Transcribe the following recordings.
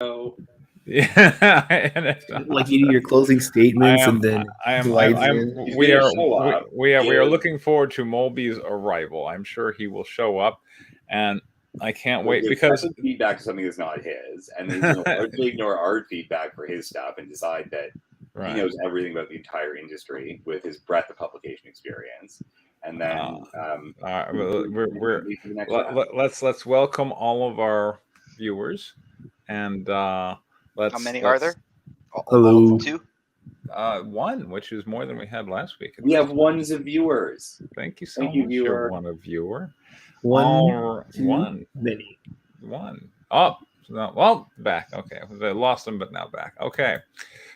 Yeah, and Like you do your closing statements and then glides in. we are looking forward to Molby's arrival. I'm sure he will show up, and I can't wait because feedback to something that's not his, and then he's going to largely ignore our feedback for his stuff and decide that he knows everything about the entire industry with his breadth of publication experience. And then let's welcome all of our viewers, and let's. How many are there? Hello. Two. One, which is more than we had last week. We have ones of viewers. Thank you so much. You're one of viewer. One. Many. One. Oh, well, back. Okay, I lost them, but now back. Okay,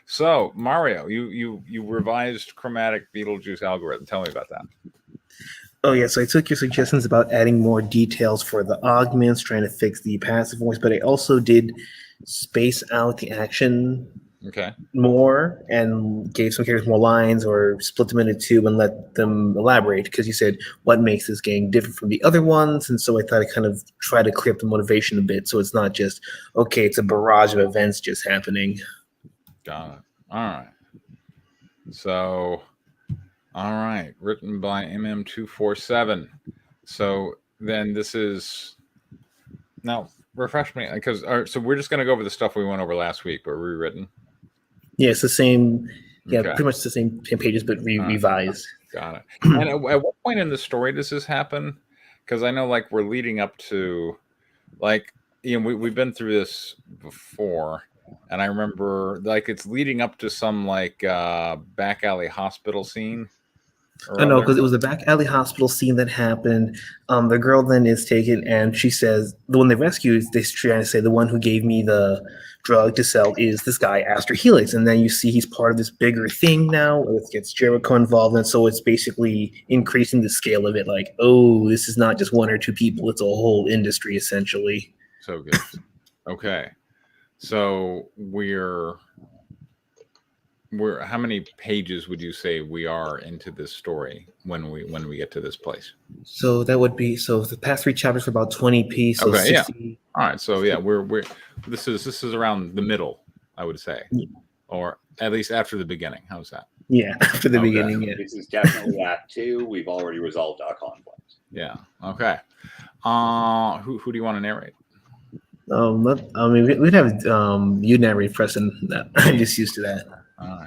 so Mario, you revised chromatic Beetlejuice algorithm. Tell me about that. Oh yeah, so I took your suggestions about adding more details for the augments, trying to fix the passive voice, but I also did space out the action more and gave some characters more lines or split them into two and let them elaborate, because you said what makes this game different from the other ones, and so I thought I'd kind of try to clear up the motivation a bit so it's not just, okay, it's a barrage of events just happening. Got it. All right. So, all right, written by MM247. So then this is, now refresh me, because so we're just going to go over the stuff we went over last week, but rewritten. Yeah, it's the same. Yeah, pretty much the same pages, but revised. Got it. And at what point in the story does this happen? Because I know, like, we're leading up to, like, you know, we've been through this before, and I remember, like, it's leading up to some, like, back alley hospital scene. Oh, no, because it was the back alley hospital scene that happened. The girl then is taken, and she says, the one they rescued, they're trying to say the one who gave me the drug to sell is this guy, Aster Helix. And then you see he's part of this bigger thing now. It gets Jericho involved, and so it's basically increasing the scale of it. Like, oh, this is not just one or two people. It's a whole industry, essentially. So good. Okay. So we're how many pages would you say we are into this story when we get to this place? So that would be, so the past 3 chapters are about 20 pieces. So okay, 60. Yeah. All right. So yeah, we're this is around the middle, I would say, or at least after the beginning. How's that? Yeah, after the beginning. Yeah. This is definitely Act 2. We've already resolved our conflict. Yeah. Okay. Who do you want to narrate? I mean, we'd have you narrate first, and I'm just used to that. All right.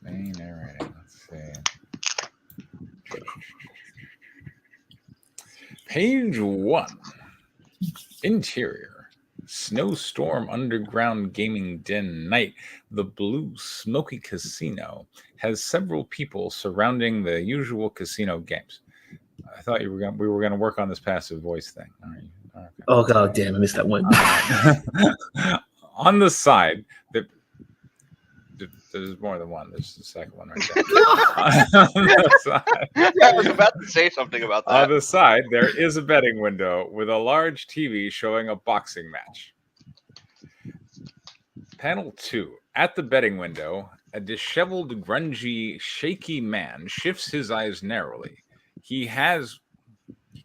Main narrating. Let's see. Page 1. Interior. Snowstorm underground gaming den night. The blue smoky casino has several people surrounding the usual casino games. I thought we were gonna work on this passive voice thing. All right. Okay. Oh god damn, I missed that one. On the side, there's more than one. There's the second one right there. On the side, yeah, I was about to say something about that. On the side, there is a betting window with a large TV showing a boxing match. Panel 2. At the betting window, a disheveled, grungy, shaky man shifts his eyes narrowly. You're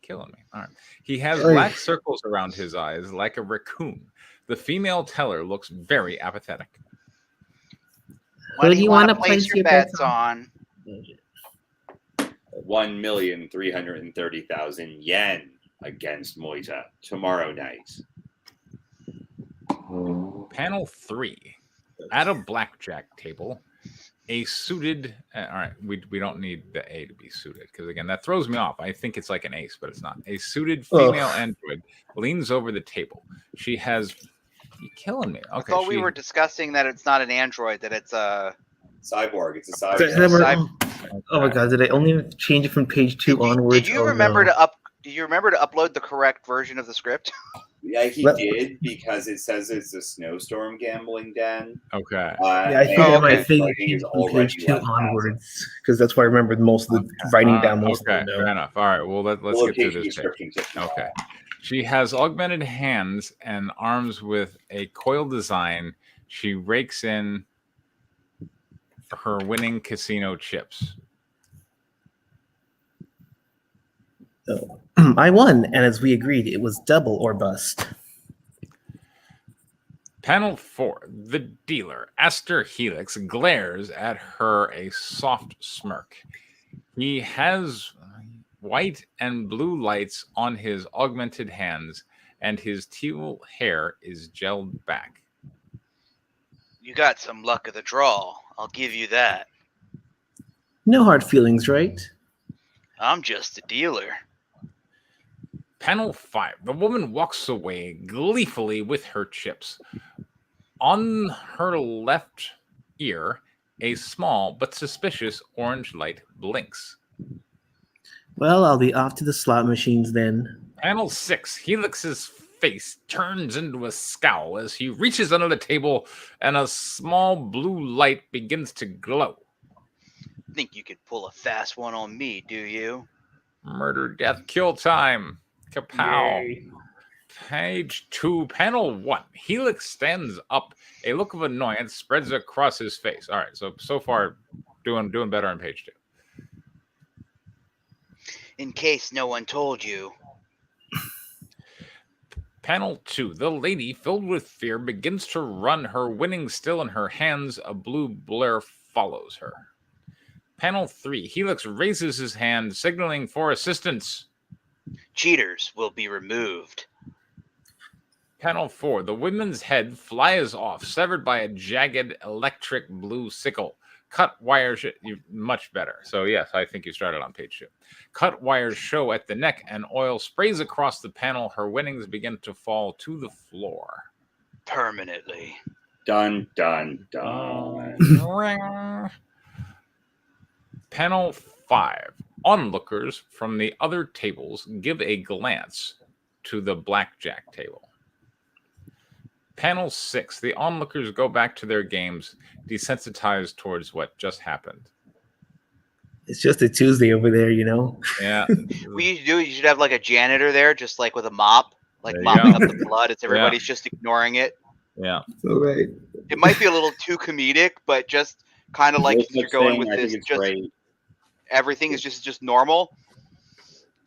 killing me. All right. He has black circles around his eyes like a raccoon. The female teller looks very apathetic. What do you want to place your bets on? 1,330,000 yen against Moita tomorrow night. Panel 3. At a blackjack table, a suited... all right, we don't need the A to be suited, because, again, that throws me off. I think it's like an ace, but it's not. A suited female android leans over the table. She has... You're killing me. Okay, I thought we were discussing that it's not an android, that it's a... cyborg. It's a cyborg. Oh my god, did I only change it from page 2 onwards? Did you remember to upload the correct version of the script? Yeah, he did, because it says it's a snowstorm gambling den. Okay. Yeah, I think it's from page 2 onwards, because that's why I remembered most of the writing down most of the notes. Fair enough. All right, well, let's get through this page. Okay. She has augmented hands and arms with a coil design. She rakes in her winning casino chips. So, I won, and as we agreed, it was double or bust. Panel 4. The dealer, Aster Helix, glares at her a soft smirk. He has white and blue lights on his augmented hands, and his teal hair is gelled back. You got some luck of the draw. I'll give you that. No hard feelings, right? I'm just a dealer. Panel 5. The woman walks away gleefully with her chips. On her left ear, a small but suspicious orange light blinks. Well, I'll be off to the slot machines then. Panel 6. Helix's face turns into a scowl as he reaches under the table and a small blue light begins to glow. Think you could pull a fast one on me, do you? Murder, death, kill time. Kapow. Yay. Page 2, panel 1. Helix stands up. A look of annoyance spreads across his face. All right, so far, doing better on page 2. In case no one told you. Panel 2. The lady, filled with fear, begins to run, her winning still in her hands. A blue blur follows her. Panel 3. Helix raises his hand, signaling for assistance. Cheaters will be removed. Panel 4. The woman's head flies off, severed by a jagged electric blue sickle. Cut wires, much better. So yes, I think you started on page 2. Cut wires show at the neck, and oil sprays across the panel. Her winnings begin to fall to the floor. Permanently. Dun, dun, dun. Panel 5. Onlookers from the other tables give a glance to the blackjack table. Panel 6. The onlookers go back to their games, desensitized towards what just happened. It's just a Tuesday over there, you know? Yeah. You should have like a janitor there, just like with a mop, like mopping up the blood. It's everybody's just ignoring it. Yeah. All right. It might be a little too comedic, but just kind of like you're going with this. Just great. Everything is just normal.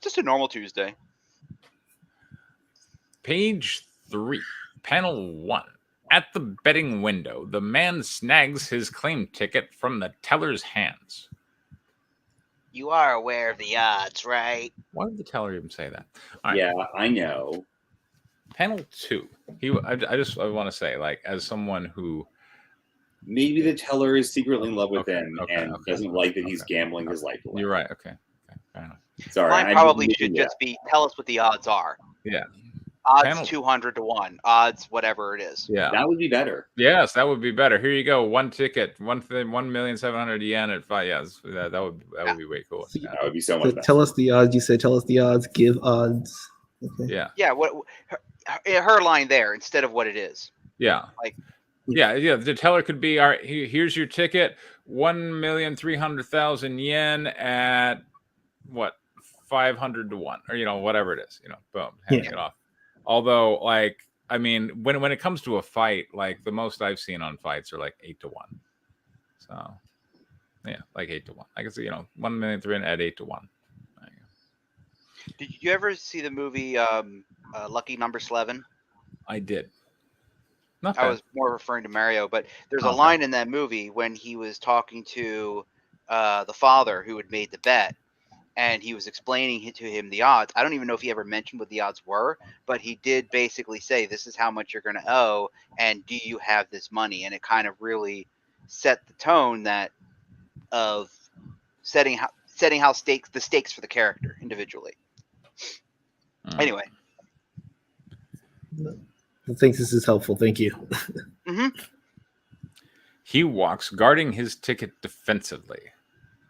Just a normal Tuesday. Page 3. Panel 1. At the betting window, the man snags his claim ticket from the teller's hands. You are aware of the odds, right? Why did the teller even say that? Right. Yeah, I know. Panel 2. I want to say, like, as someone who... Maybe the teller is secretly in love with him and doesn't like that he's gambling his life away. You're right. Okay. Fair enough. Sorry. Mine probably should just be, tell us what the odds are. Yeah. Odds 200 to 1. Odds whatever it is. Yeah. That would be better. Yes, that would be better. Here you go. One ticket. 1,700,000 yen at 5. Yes, that would be way cool. Yeah. That would be so much better. Tell us the odds. You said tell us the odds. Give odds. Okay. Yeah. Yeah. What her line there instead of what it is. Yeah. Like. Yeah. The teller could be, all right, here's your ticket, 1,300,000 yen at what, 500 to 1, or whatever it is. Boom, handing it off. Although, like, I mean, when it comes to a fight, like the most I've seen on fights are like 8 to 1. So, yeah, like 8 to 1. I guess 1,300,000 at 8 to 1. Did you ever see the movie Lucky Number 11? I did. I was more referring to Mario, but there's a line in that movie when he was talking to the father who had made the bet, and he was explaining to him the odds. I don't even know if he ever mentioned what the odds were, but he did basically say, this is how much you're going to owe, and do you have this money? And it kind of really set the tone of setting the stakes for the character individually. Anyway. I think this is helpful. Thank you. Mm-hmm. He walks, guarding his ticket defensively.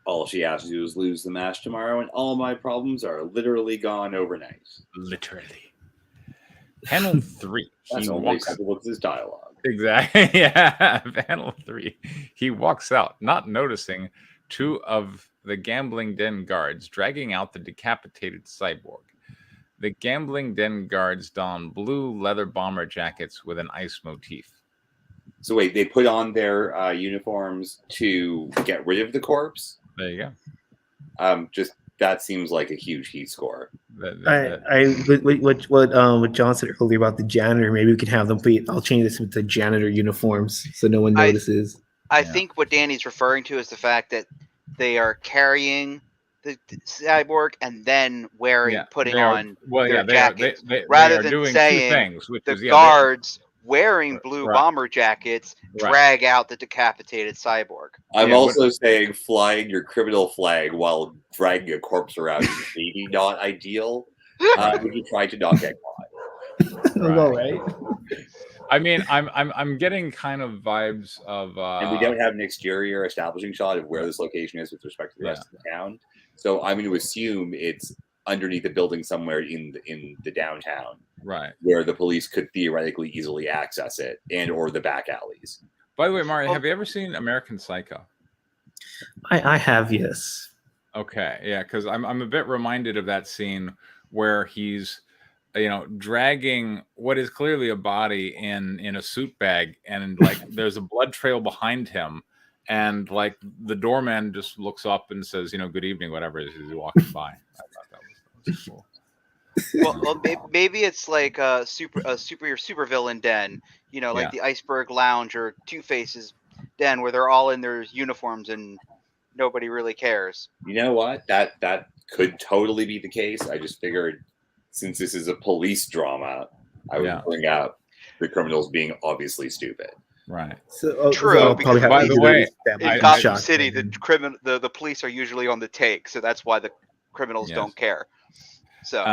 All she has to do is lose the match tomorrow, and all my problems are literally gone overnight. Literally. Panel 3. That's only acceptable with his dialogue. Exactly. Yeah. Panel 3. He walks out, not noticing 2 of the gambling den guards dragging out the decapitated cyborg. The gambling den guards don blue leather bomber jackets with an ice motif. So wait, they put on their uniforms to get rid of the corpse? There you go. Just that seems like a huge heat score. What John said earlier about the janitor, maybe we can have them I'll change this with the janitor uniforms so no one notices. I think what Danny's referring to is the fact that they are carrying the cyborg and then putting on their jackets, rather than saying the guards wearing blue bomber jackets drag out the decapitated cyborg. I'm also saying flying your criminal flag while dragging a corpse around is maybe not ideal. Would you try to not get caught? Right. I mean, I'm getting kind of vibes of, and we don't have an exterior establishing shot of where this location is with respect to the rest of the town. So I'm going to assume it's underneath a building somewhere in the downtown, right, where the police could theoretically easily access it, and or the back alleys. By the way, Mario, have you ever seen American Psycho? I have, yes. Okay, yeah, because I'm a bit reminded of that scene where he's, dragging what is clearly a body in a suit bag, and like there's a blood trail behind him, and like the doorman just looks up and says, good evening, whatever it is he's walking by. I thought that was cool. Well, maybe it's like your super villain den, like the Iceberg Lounge or Two-Face's den, where they're all in their uniforms and nobody really cares. You know what? That could totally be the case. I just figured, since this is a police drama, I would bring out the criminals being obviously stupid. Right. So, true. Because by the way, in Gotham City, the police are usually on the take, so that's why the criminals don't care. So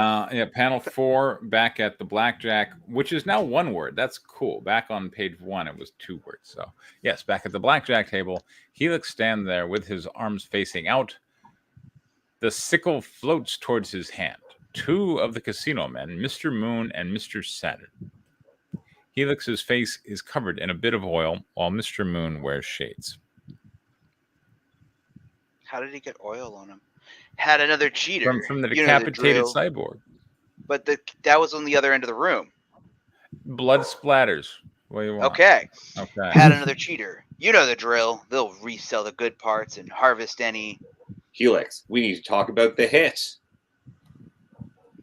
panel 4 back at the Blackjack, which is now one word. That's cool. Back on page 1, it was 2 words. So yes, back at the Blackjack table, Helix stands there with his arms facing out. The sickle floats towards his hand. 2 of the casino men, Mr. Moon and Mr. Saturn. Helix's face is covered in a bit of oil, while Mr. Moon wears shades. How did he get oil on him? Had another cheater from the decapitated cyborg. But that was on the other end of the room. Blood splatters. What do you want? Okay. Had another cheater. You know the drill. They'll resell the good parts and harvest any. Helix, we need to talk about the hit.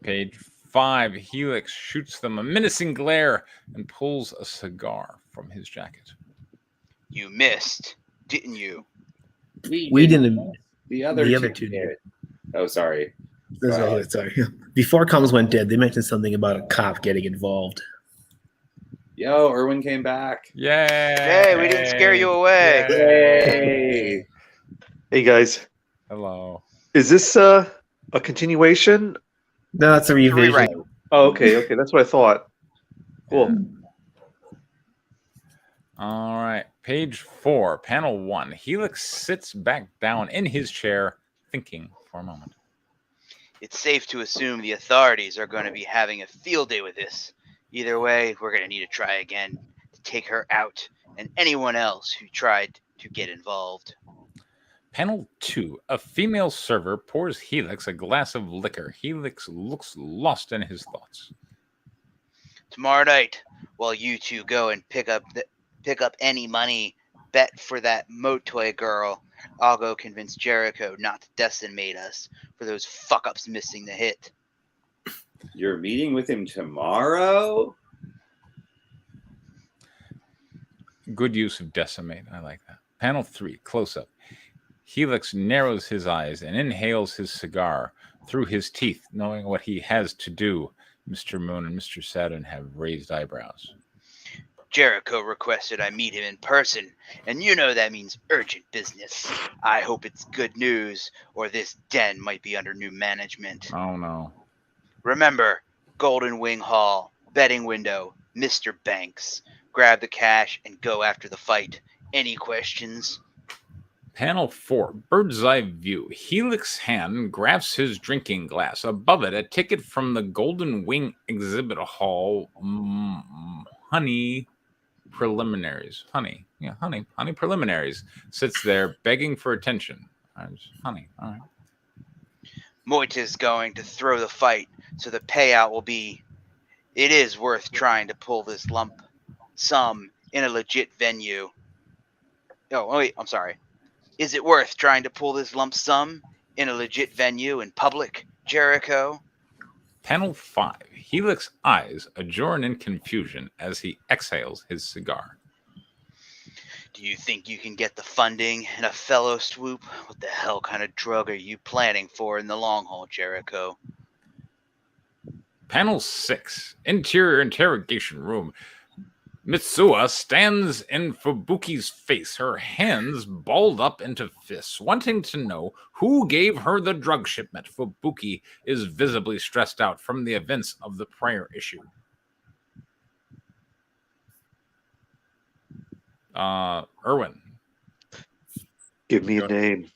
Page 5. Helix shoots them a menacing glare and pulls a cigar from his jacket. You missed, didn't you? We didn't. The other two did. Oh, sorry. Sorry. Before comms went dead, they mentioned something about a cop getting involved. Yo, Erwin came back. Yay! Hey, we didn't scare you away. Yay! Hey, guys. Hello. Is this a continuation? No, that's a revision. Oh, okay. That's what I thought. Cool. All right. Page 4, panel 1. Helix sits back down in his chair, thinking for a moment. It's safe to assume the authorities are going to be having a field day with this. Either way, we're going to need to try again to take her out and anyone else who tried to get involved. Panel 2. A female server pours Helix a glass of liquor. Helix looks lost in his thoughts. Tomorrow night, while you two go and pick up any money bet for that Motoy girl, I'll go convince Jericho not to decimate us for those fuck-ups missing the hit. You're meeting with him tomorrow? Good use of decimate. I like that. Panel 3. Close-up. Helix narrows his eyes and inhales his cigar through his teeth, knowing what he has to do. Mr. Moon and Mr. Saturn have raised eyebrows. Jericho requested I meet him in person, and you know that means urgent business. I hope it's good news, or this den might be under new management. Oh, no. Remember, Golden Wing Hall, betting window, Mr. Banks. Grab the cash and go after the fight. Any questions? Panel 4, bird's eye view. Helix hand grasps his drinking glass. Above it, a ticket from the Golden Wing exhibit hall. Honey preliminaries. Honey preliminaries. Sits there begging for attention. Honey, all right. Moita's going to throw the fight, so the payout will be, it is worth trying to pull this lump sum in a legit venue. Oh, wait, I'm sorry. Is it worth trying to pull this lump sum in a legit venue in public, Jericho? Panel 5. Helix's eyes adjourn in confusion as he exhales his cigar. Do you think you can get the funding in a fellow swoop? What the hell kind of drug are you planning for in the long haul, Jericho? Panel 6. Interior interrogation room. Mitsuha stands in Fubuki's face, her hands balled up into fists, wanting to know who gave her the drug shipment. Fubuki is visibly stressed out from the events of the prior issue. Erwin. Give me a name,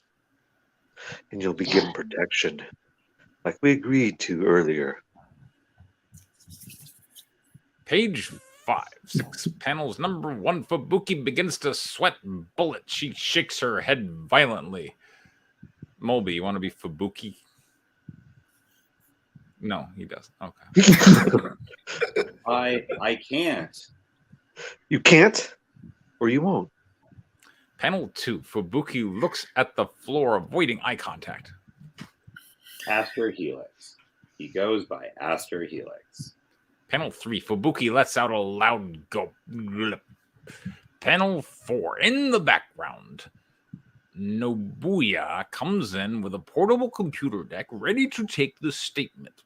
and you'll be given protection, like we agreed to earlier. Page 5, 6 panels. Number 1, Fubuki begins to sweat bullets. She shakes her head violently. Moby, you want to be Fubuki? No, he doesn't. Okay. I can't. You can't, or you won't. Panel 2, Fubuki looks at the floor, avoiding eye contact. Aster Helix. He goes by Aster Helix. Panel 3, Fubuki lets out a loud gulp. Panel 4, in the background, Nobuya comes in with a portable computer deck ready to take the statement.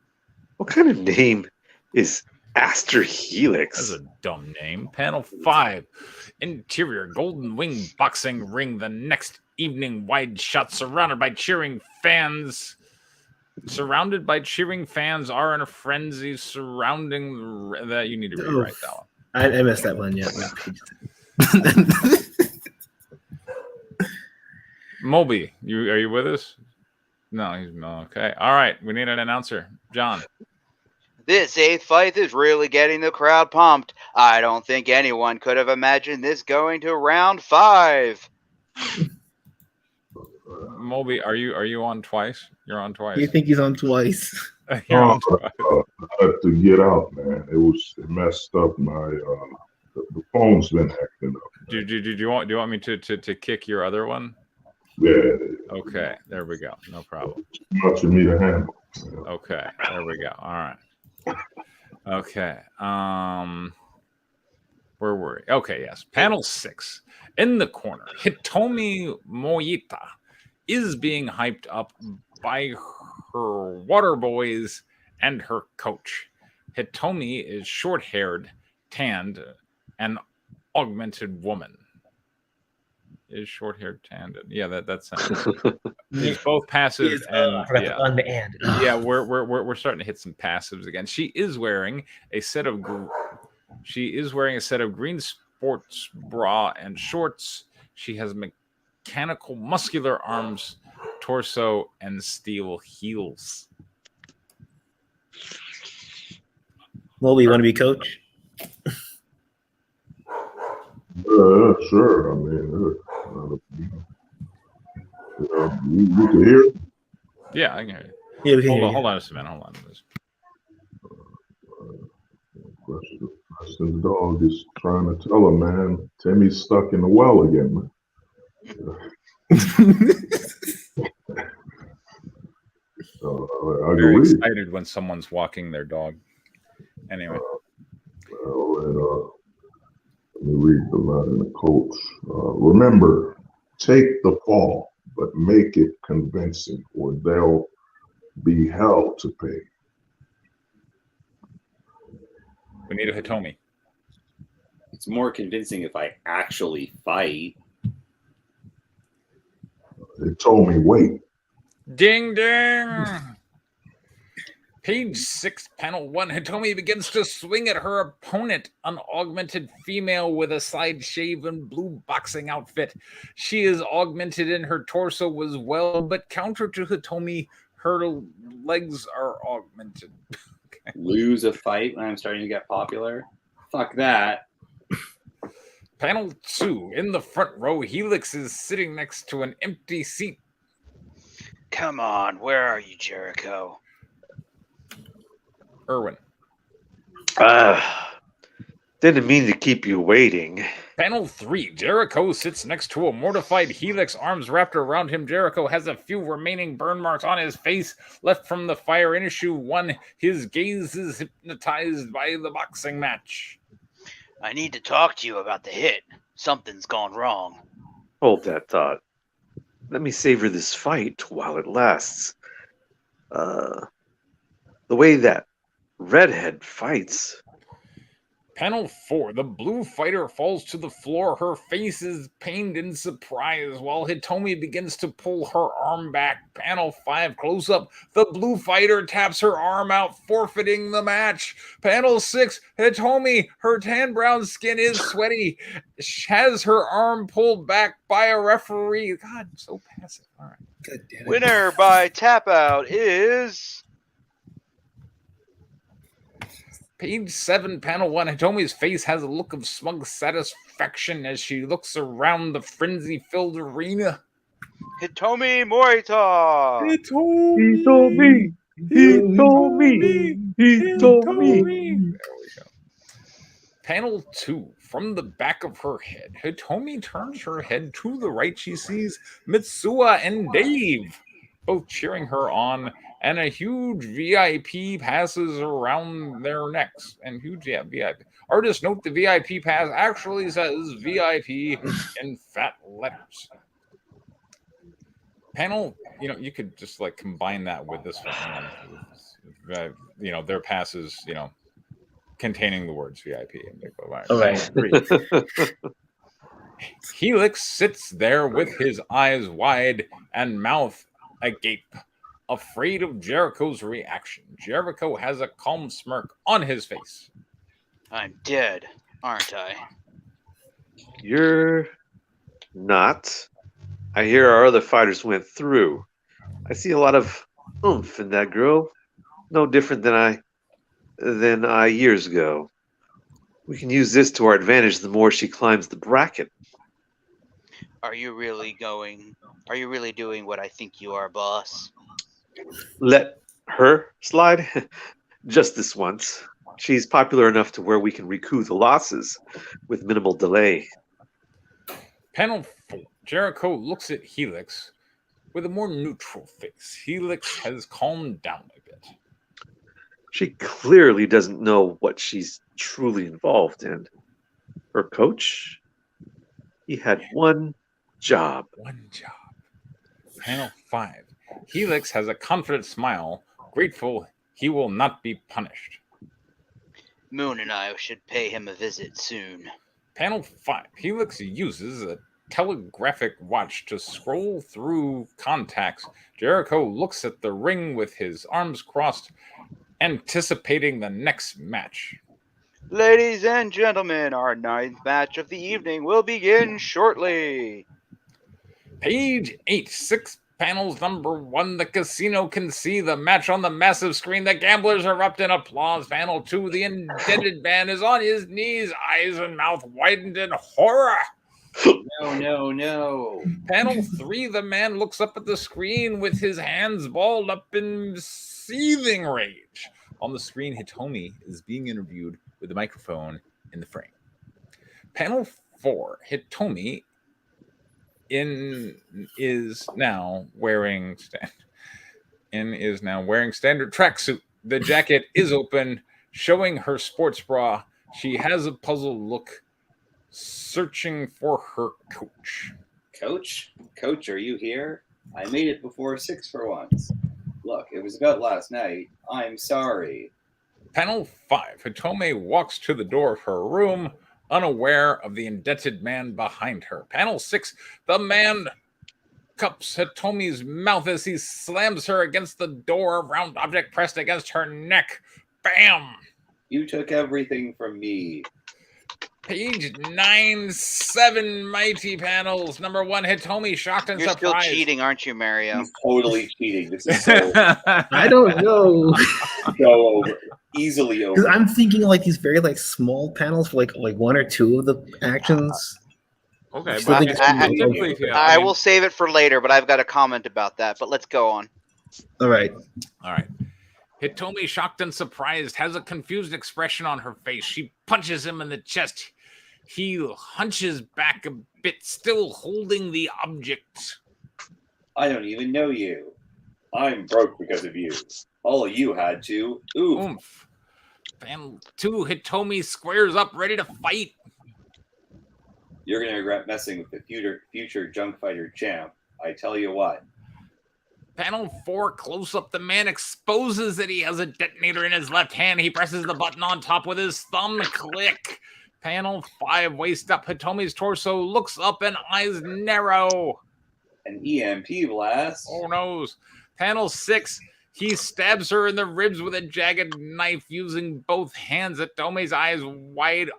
What kind of name is Aster Helix? That's a dumb name. Panel 5, interior Golden Wing boxing ring. The next evening, wide shot surrounded by cheering fans. Surrounded by cheering fans are in a frenzy surrounding that. You need to rewrite that one. I messed that one. Yeah. Moby, are you with us? No, he's no. Okay. All right. We need an announcer. John. This 8th fight is really getting the crowd pumped. I don't think anyone could have imagined this going to round 5. Moby, are you on twice? You're on twice. You think he's on twice? You're on twice. I had to get out, man. It messed up my the phone's been acting up. Do you want me to kick your other one? Yeah. Okay, there we go. No problem. Too much for me to handle. Okay, there we go. All right. Okay. Where were we? Okay, yes. Panel 6. In the corner, Hitomi Moita is being hyped up by her water boys and her coach. Hitomi is short-haired, tanned, and augmented woman. Is short-haired, tanned? Yeah, that's he's both passive and yeah. We're starting to hit some passives again. She is wearing a set of green sports bra and shorts. She has mechanical muscular arms, torso, and steel heels. Well, you want to be coach? Sure. I mean, you can hear it? Yeah, I can hear you. Yeah, we can hear you. Hold on a minute. Hold on. Preston's dog is trying to tell him, man, Timmy's stuck in the well again, man. Very excited when someone's walking their dog. Anyway. Let me read the line in the coach. Remember, take the fall, but make it convincing, or they'll be hell to pay. We need a Hitomi. It's more convincing if I actually fight. They told me wait. Ding ding. Page 6, panel 1. Hitomi begins to swing at her opponent, an augmented female with a side shave and blue boxing outfit. She is augmented in her torso as well, but counter to Hitomi, her legs are augmented. Okay. Lose a fight when I'm starting to get popular? Fuck that. Panel 2. In the front row, Helix is sitting next to an empty seat. Come on, where are you, Jericho? Erwin. Didn't mean to keep you waiting. Panel 3. Jericho sits next to a mortified Helix, arms wrapped around him. Jericho has a few remaining burn marks on his face left from the fire in issue 1. His gaze is hypnotized by the boxing match. I need to talk to you about the hit. Something's gone wrong. Hold that thought. Let me savor this fight while it lasts. The way that redhead fights. Panel 4. The blue fighter falls to the floor. Her face is pained in surprise while Hitomi begins to pull her arm back. Panel 5. Close up. The blue fighter taps her arm out, forfeiting the match. Panel 6. Hitomi, her tan brown skin is sweaty, has her arm pulled back by a referee. God, I'm so passive. All right. God damn it. Winner by tap out is... Page 7, panel 1. Hitomi's face has a look of smug satisfaction as she looks around the frenzy-filled arena. Hitomi Morita! He told me. He told me. He told me. There we go. Panel 2. From the back of her head, Hitomi turns her head to the right. She sees Mitsuha and Dave both cheering her on, and a huge VIP passes around their necks. And huge, yeah, VIP. Artist note the VIP pass actually says VIP in fat letters. Panel, you could just like combine that with this one. Their passes, containing the words VIP. And they go, all right. Helix sits there with his eyes wide and mouth agape, afraid of Jericho's reaction. Jericho has a calm smirk on his face. I'm dead, aren't I? You're not. I hear our other fighters went through. I see a lot of oomph in that girl. No different than I years ago. We can use this to our advantage the more she climbs the bracket. Are you really doing what I think you are, boss? Let her slide? Just this once. She's popular enough to where we can recoup the losses with minimal delay. Panel 4. Jericho looks at Helix with a more neutral face. Helix has calmed down a bit. She clearly doesn't know what she's truly involved in. Her coach? He had one job. Panel 5. Helix has a confident smile, grateful he will not be punished. Moon and I should pay him a visit soon. Panel 5. Helix uses a telegraphic watch to scroll through contacts. Jericho looks at the ring with his arms crossed, anticipating the next match. Ladies and gentlemen, our 9th match of the evening will begin shortly. Page 8, 6 panels, number 1. The casino can see the match on the massive screen. The gamblers erupt in applause. Panel 2. The indebted man is on his knees, eyes and mouth widened in horror. No. Panel 3. The man looks up at the screen with his hands balled up in seething rage. On the screen, Hitomi is being interviewed with the microphone in the frame. Panel 4. Hitomi is now wearing standard tracksuit. The jacket is open, showing her sports bra. She has a puzzled look, searching for her coach. Coach, are you here? I made it before 6 for once. Look, it was about last night. I'm sorry. Panel 5. Hitomi walks to the door of her room, unaware of the indebted man behind her. Panel 6. The man cups Hitomi's mouth as he slams her against the door, a round object pressed against her neck. Bam! You took everything from me. Page 9, 7 mighty panels. Number 1, Hitomi shocked and surprised. You're still cheating, aren't you, Mario? He's totally cheating. This is so I don't know. go over. Easily over. I'm thinking like these very like small panels for like 1 or 2 of the actions. Okay, I will save it for later, but I've got a comment about that. But let's go on. All right. Hitomi, shocked and surprised, has a confused expression on her face. She punches him in the chest. He hunches back a bit, still holding the object. I don't even know you. I'm broke because of you. All of you had to. Oomph. Panel 2, Hitomi squares up, ready to fight. You're going to regret messing with the future junk fighter champ. I tell you what. Panel 4, close up, the man exposes that he has a detonator in his left hand. He presses the button on top with his thumb. Click. Panel 5, waist up, Hitomi's torso looks up and eyes narrow. An EMP blast. Oh no. Panel 6, he stabs her in the ribs with a jagged knife using both hands. Hitomi's eyes wide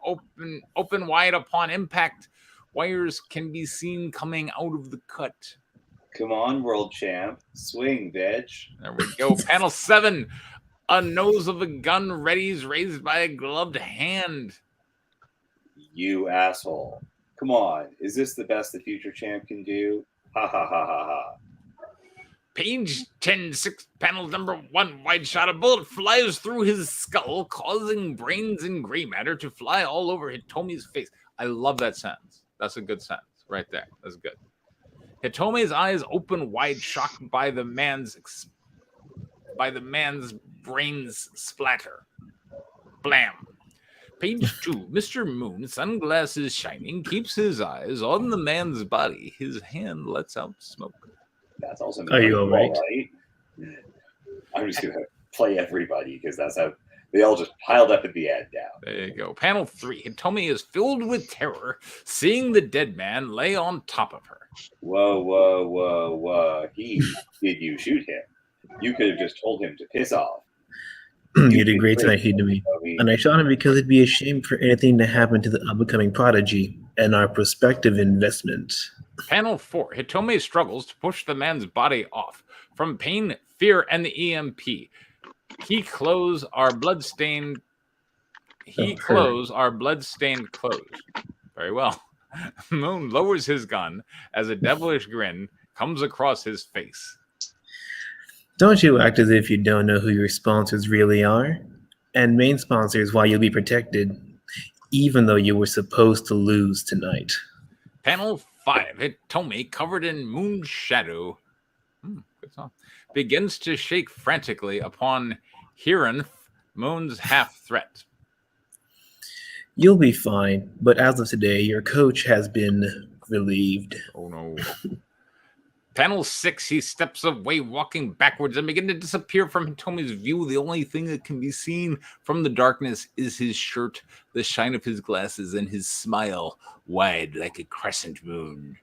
open wide upon impact. Wires can be seen coming out of the cut. Come on, world champ. Swing, bitch. There we go. Panel 7. A nose of a gun readies raised by a gloved hand. You asshole. Come on. Is this the best the future champ can do? Ha ha ha ha ha. Page 10, 6, panel number 1. Wide shot. A bullet flies through his skull, causing brains and gray matter to fly all over Hitomi's face. I love that sentence. That's a good sentence right there. That's good. Hitomi's eyes open wide, shocked by the man's brains splatter. Blam. Page 2. Mr. Moon, sunglasses shining, keeps his eyes on the man's body. His hand lets out smoke. That's also. Are you all right? I'm just going to play everybody because that's how they all just piled up at the end now. There you go. Panel 3. Hitomi is filled with terror, seeing the dead man lay on top of her. Whoa, whoa, whoa, whoa. Did you shoot him? You could have just told him to piss off. You did great tonight, Hitomi. And I shot him because it'd be a shame for anything to happen to the up-and-coming prodigy and our prospective investment. Panel 4. Hitomi struggles to push the man's body off from pain, fear, and the EMP. He close our blood-stained clothes. Very well. Moon lowers his gun as a devilish grin comes across his face. Don't you act as if you don't know who your sponsors really are. And main sponsor is why you'll be protected, even though you were supposed to lose tonight. Panel 5. Hitomi, covered in moon shadow, good song, begins to shake frantically upon hearing Moon's half threat. You'll be fine, but as of today, your coach has been relieved. Oh no. Panel 6, he steps away, walking backwards and begin to disappear from Hitomi's view. The only thing that can be seen from the darkness is his shirt, the shine of his glasses, and his smile, wide like a crescent moon.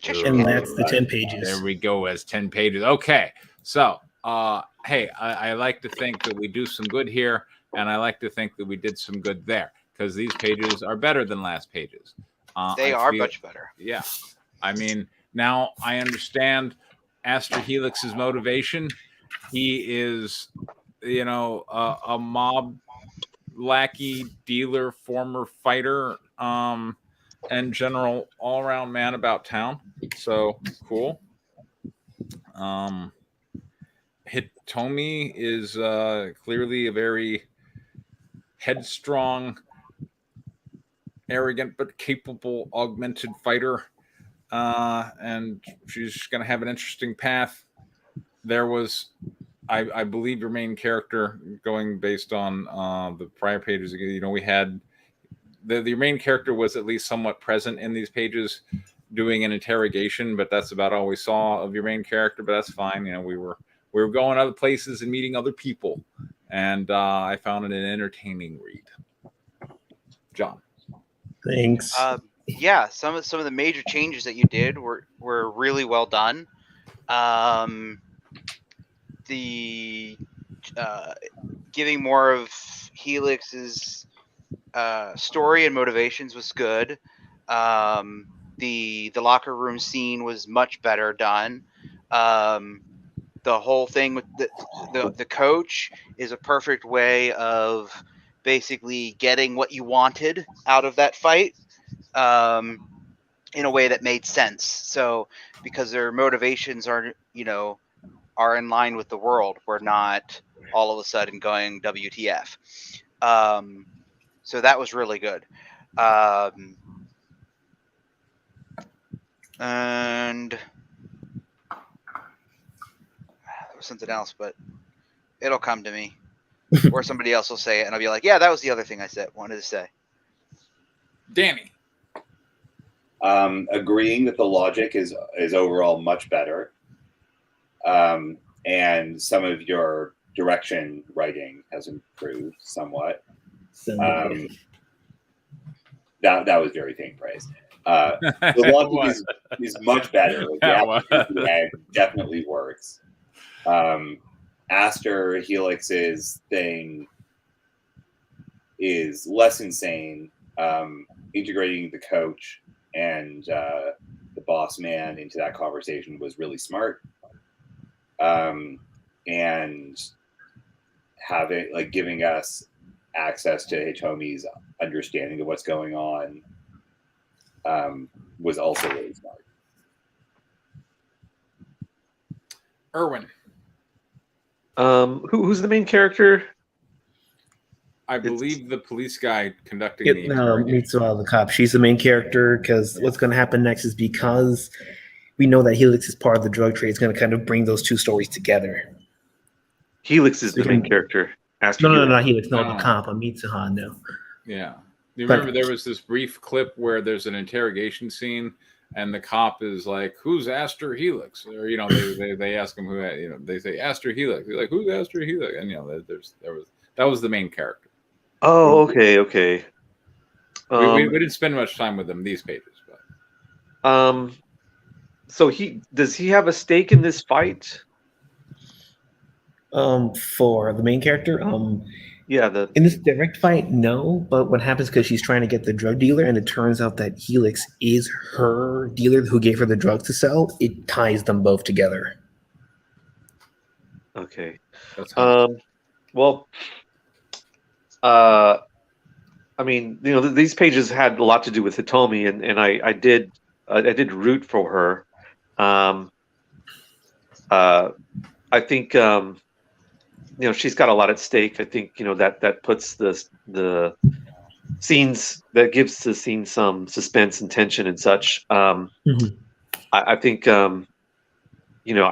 And that's the 10 pages. There we go, as 10 pages. Okay, so, hey, I like to think that we do some good here, and I like to think that we did some good there, because these pages are better than last pages. They are much better. Yeah. I mean, now I understand Aster Helix's motivation. He is, a mob lackey, dealer, former fighter, and general all-around man about town. So cool. Hitomi is clearly a very headstrong, arrogant but capable augmented fighter. And she's going to have an interesting path. There was, I believe, your main character, going based on the prior pages. We had your main character was at least somewhat present in these pages, doing an interrogation, but that's about all we saw of your main character. But that's fine. We were going other places and meeting other people, and I found it an entertaining read. John, thanks. Yeah, some of the major changes that you did were really well done. The giving more of Helix's story and motivations was good. The locker room scene was much better done. The whole thing with the coach is a perfect way of basically getting what you wanted out of that fight. In a way that made sense. So because their motivations are in line with the world. We're not all of a sudden going WTF. So that was really good. And there was something else, but it'll come to me. Or somebody else will say it, and I'll be like, yeah, that was the other thing I wanted to say. Danny. Agreeing that the logic is overall much better. And some of your direction writing has improved somewhat. That was very faint praise. The logic is much better. The definitely works. Aster Helix's thing is less insane. Integrating the coach and the boss man into that conversation was really smart. And giving us access to Hitomi's understanding of what's going on was also really smart. Erwin. Who's the main character? I believe the police guy conducting the interrogation. Mitsuha, the cop. She's the main character because what's going to happen next is because we know that Helix is part of the drug trade. It's going to kind of bring those two stories together. Helix is the main character. No, not Helix. No, the cop. Mitsuha, no. Yeah. You remember there was this brief clip where there's an interrogation scene and the cop is like, who's Aster Helix? Or, they ask him who, they say Aster Helix. They're like, who's Aster Helix? And, that was the main character. Oh, okay. We didn't spend much time with him these pages, but. So does he have a stake in this fight? For the main character, in this direct fight, no. But what happens because she's trying to get the drug dealer, and it turns out that Helix is her dealer who gave her the drugs to sell. It ties them both together. Okay. These pages had a lot to do with Hitomi, and I did root for her. I think she's got a lot at stake. I think that puts the scenes, that gives the scene some suspense and tension and such. I think I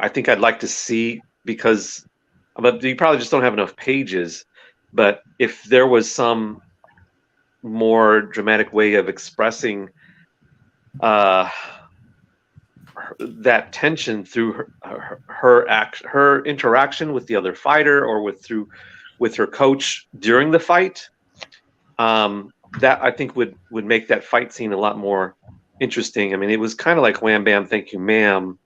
think I'd like to see, because you probably just don't have enough pages. But if there was some more dramatic way of expressing that tension through her interaction with the other fighter, or with her coach during the fight, that I think would make that fight scene a lot more interesting. I mean, it was kind of like Wham Bam Thank You Ma'am,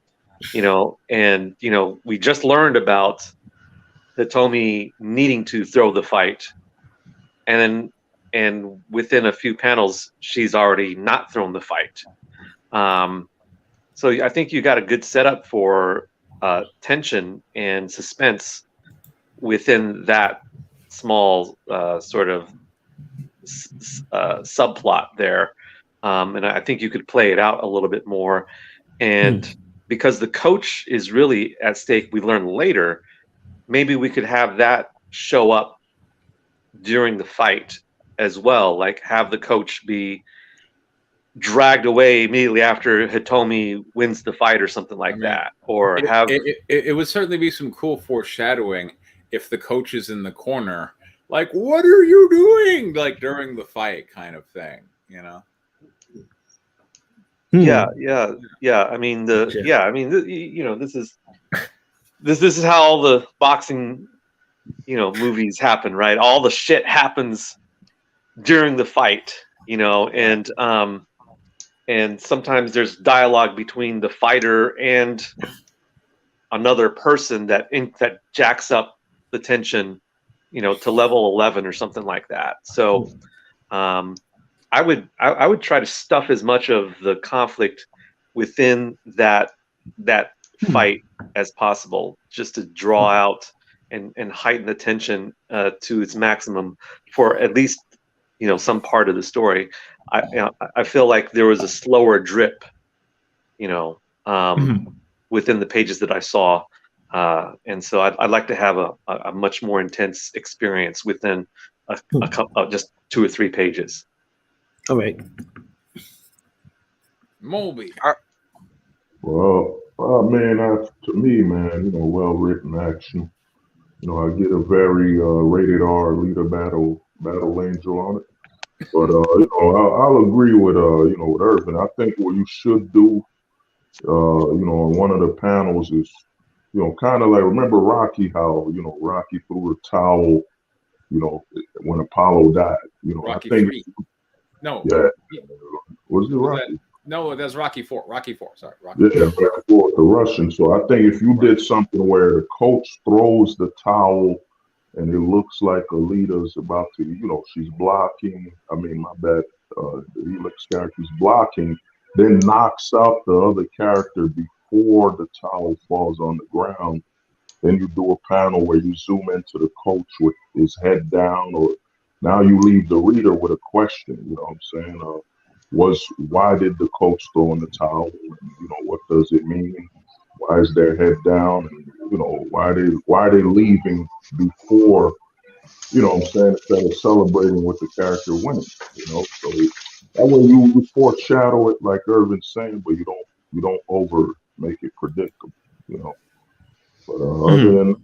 and we just learned about Hitomi needing to throw the fight, and within a few panels she's already not thrown the fight. So I think you got a good setup for tension and suspense within that small sort of subplot there, and I think you could play it out a little bit more. And because the coach is really at stake, we learn later, maybe we could have that show up during the fight as well, like have the coach be dragged away immediately after Hitomi wins the fight or something like that. Or it would certainly be some cool foreshadowing if the coach is in the corner, like, what are you doing? Like during the fight kind of thing, Yeah. I mean, this is how all the boxing, movies happen, right? All the shit happens during the fight, and sometimes there's dialogue between the fighter and another person that jacks up the tension, to level 11 or something like that. So, I would try to stuff as much of the conflict within that fight as possible, just to draw out and heighten the tension to its maximum for at least some part of the story. I feel like there was a slower drip, within the pages that I saw, And so I'd like to have a much more intense experience within a couple, just 2 or 3 pages. All right. Molby. Well, man, to me, man, well written action. I get a very rated R leader battle angel on it. But I'll agree with with Irvin. I think what you should do, on one of the panels is, kind of like, remember Rocky, how Rocky threw the towel, when Apollo died. Rocky I think 3. No. Yeah. Was it Rocky? No, that's Rocky 4. Rocky 4. Sorry, Rocky. Yeah, Rocky 4, the Russian. So I think if you did something where the coach throws the towel and it looks like Alita's about to, she's blocking. I mean, my bad. The Helix character's blocking, then knocks out the other character before the towel falls on the ground. Then you do a panel where you zoom into the coach with his head down, or now you leave the reader with a question. You know what I'm saying? Why did the coach throw in the towel? And, what does it mean? Why is their head down? And, why are they leaving before? You know what I'm saying? Instead of celebrating with the character winning. So that way you foreshadow it, like Irvin's saying, but you don't over make it predictable. But other than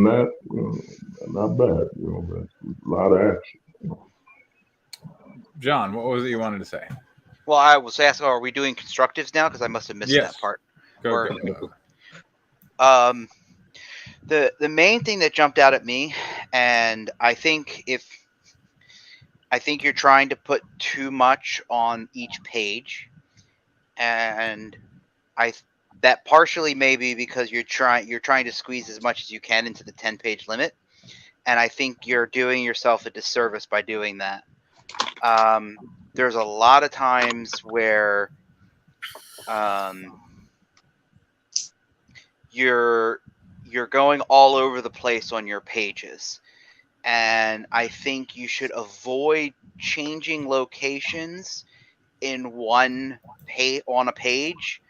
that, not bad. A lot of action. John, what was it you wanted to say? Well, I was asking, are we doing constructives now? Because I must have missed that part. Go. The main thing that jumped out at me, and I think you're trying to put too much on each page, and that partially may be because you're trying to squeeze as much as you can into the 10-page limit, and I think you're doing yourself a disservice by doing that. There's a lot of times where you're going all over the place on your pages, and I think you should avoid changing locations in on a page,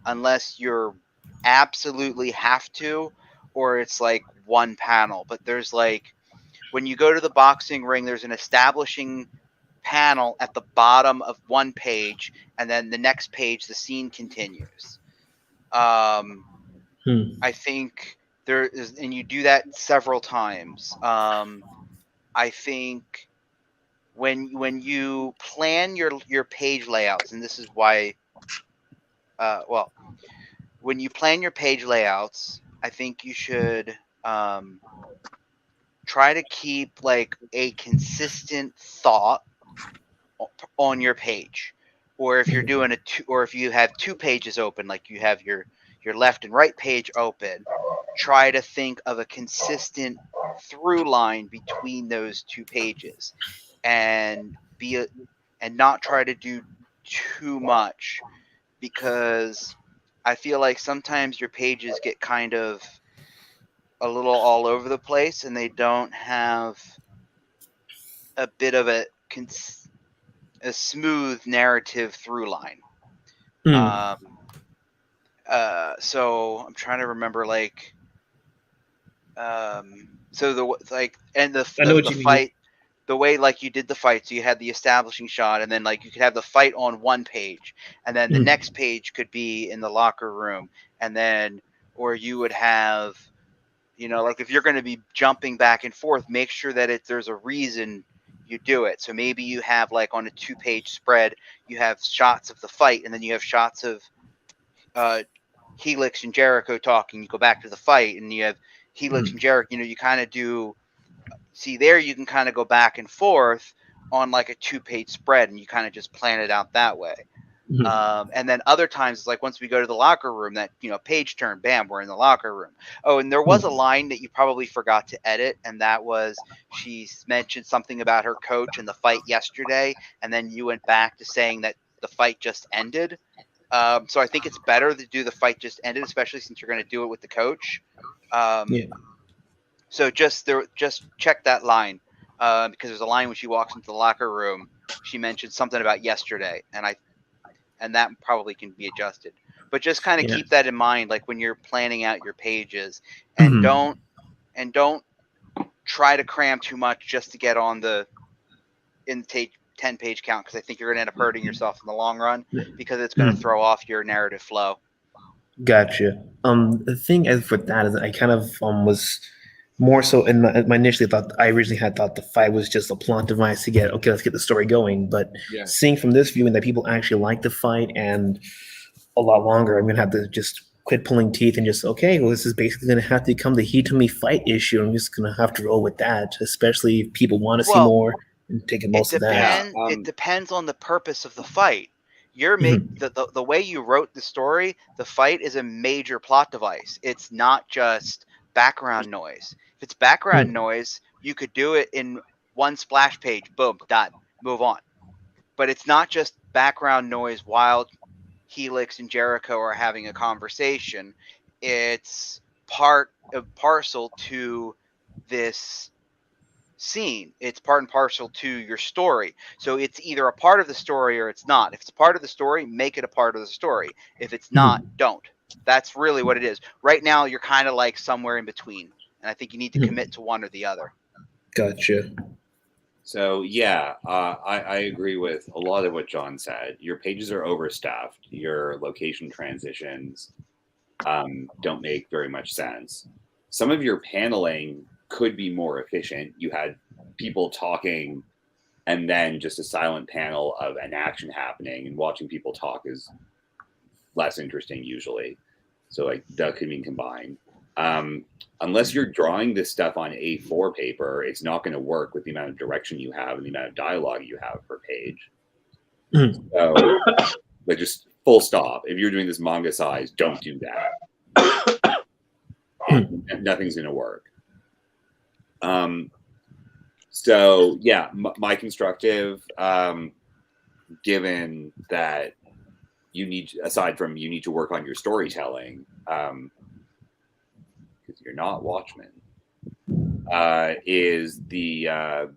unless you're absolutely have to, or it's like one panel. But there's like, when you go to the boxing ring, there's an establishing panel at the bottom of one page, and then the next page the scene continues. I think there is, and you do that several times. I think when you plan your page layouts, and this is why, when you plan your page layouts, I think you should try to keep like a consistent thought on your page. Or if you're doing or if you have 2 pages open, like you have your left and right page open, try to think of a consistent through line between those 2 pages, and not try to do too much, because I feel like sometimes your pages get kind of a little all over the place, and they don't have a bit of a smooth narrative through line. So I'm trying to remember, like, so the fight, the way like you did the fight, so you had the establishing shot, and then like you could have the fight on one page, and then the next page could be in the locker room, and then, or you would have, like if you're going to be jumping back and forth, make sure that there's a reason you do it. So maybe you have, like, on a 2-page spread, you have shots of the fight, and then you have shots of Helix and Jericho talking. You go back to the fight, and you have Helix and Jericho. You kind of do. See, there you can kind of go back and forth on like a 2-page spread, and you kind of just plan it out that way. And then other times, it's like once we go to the locker room, that page turn, bam, we're in the locker room. Oh, and there was a line that you probably forgot to edit, and that was, she mentioned something about her coach and the fight yesterday, and then you went back to saying that the fight just ended. So I think it's better to do the fight just ended, especially since you're going to do it with the coach. So just check that line, because there's a line when she walks into the locker room. She mentioned something about yesterday, and that probably can be adjusted. But just kind of keep that in mind, like when you're planning out your pages, and don't try to cram too much just to get on the 10-page count, because I think you're going to end up hurting yourself in the long run because it's going to throw off your narrative flow. Gotcha. The thing as for that is I kind of was more so in my I originally had thought the fight was just a plot device to let's get the story going. But seeing from this viewing that people actually like the fight and a lot longer, I'm gonna have to just quit pulling teeth and just this is basically gonna have to become the he to me fight issue. I'm just gonna have to roll with that, especially if people want to see more and take most of that. It depends on the purpose of the fight. The way you wrote the story, the fight is a major plot device. It's not just background noise. If it's background noise, you could do it in one splash page, boom, done, move on. But it's not just background noise while Helix and Jericho are having a conversation. It's part and parcel to this scene. It's part and parcel to your story. So it's either a part of the story or it's not. If it's a part of the story, make it a part of the story. If it's not, don't. That's really what it is. Right now, you're kind of like somewhere in between. And I think you need to commit to one or the other. Gotcha. So, I agree with a lot of what John said. Your pages are overstuffed. Your location transitions don't make very much sense. Some of your paneling could be more efficient. You had people talking and then just a silent panel of an action happening, and watching people talk is less interesting usually. So like that could be combined. Unless you're drawing this stuff on A4 paper, it's not going to work with the amount of direction you have and the amount of dialogue you have per page. So, like, just full stop. If you're doing this manga size, don't do that. Nothing's going to work. So yeah, my constructive, given that you need to work on your storytelling, because you're not Watchmen, is the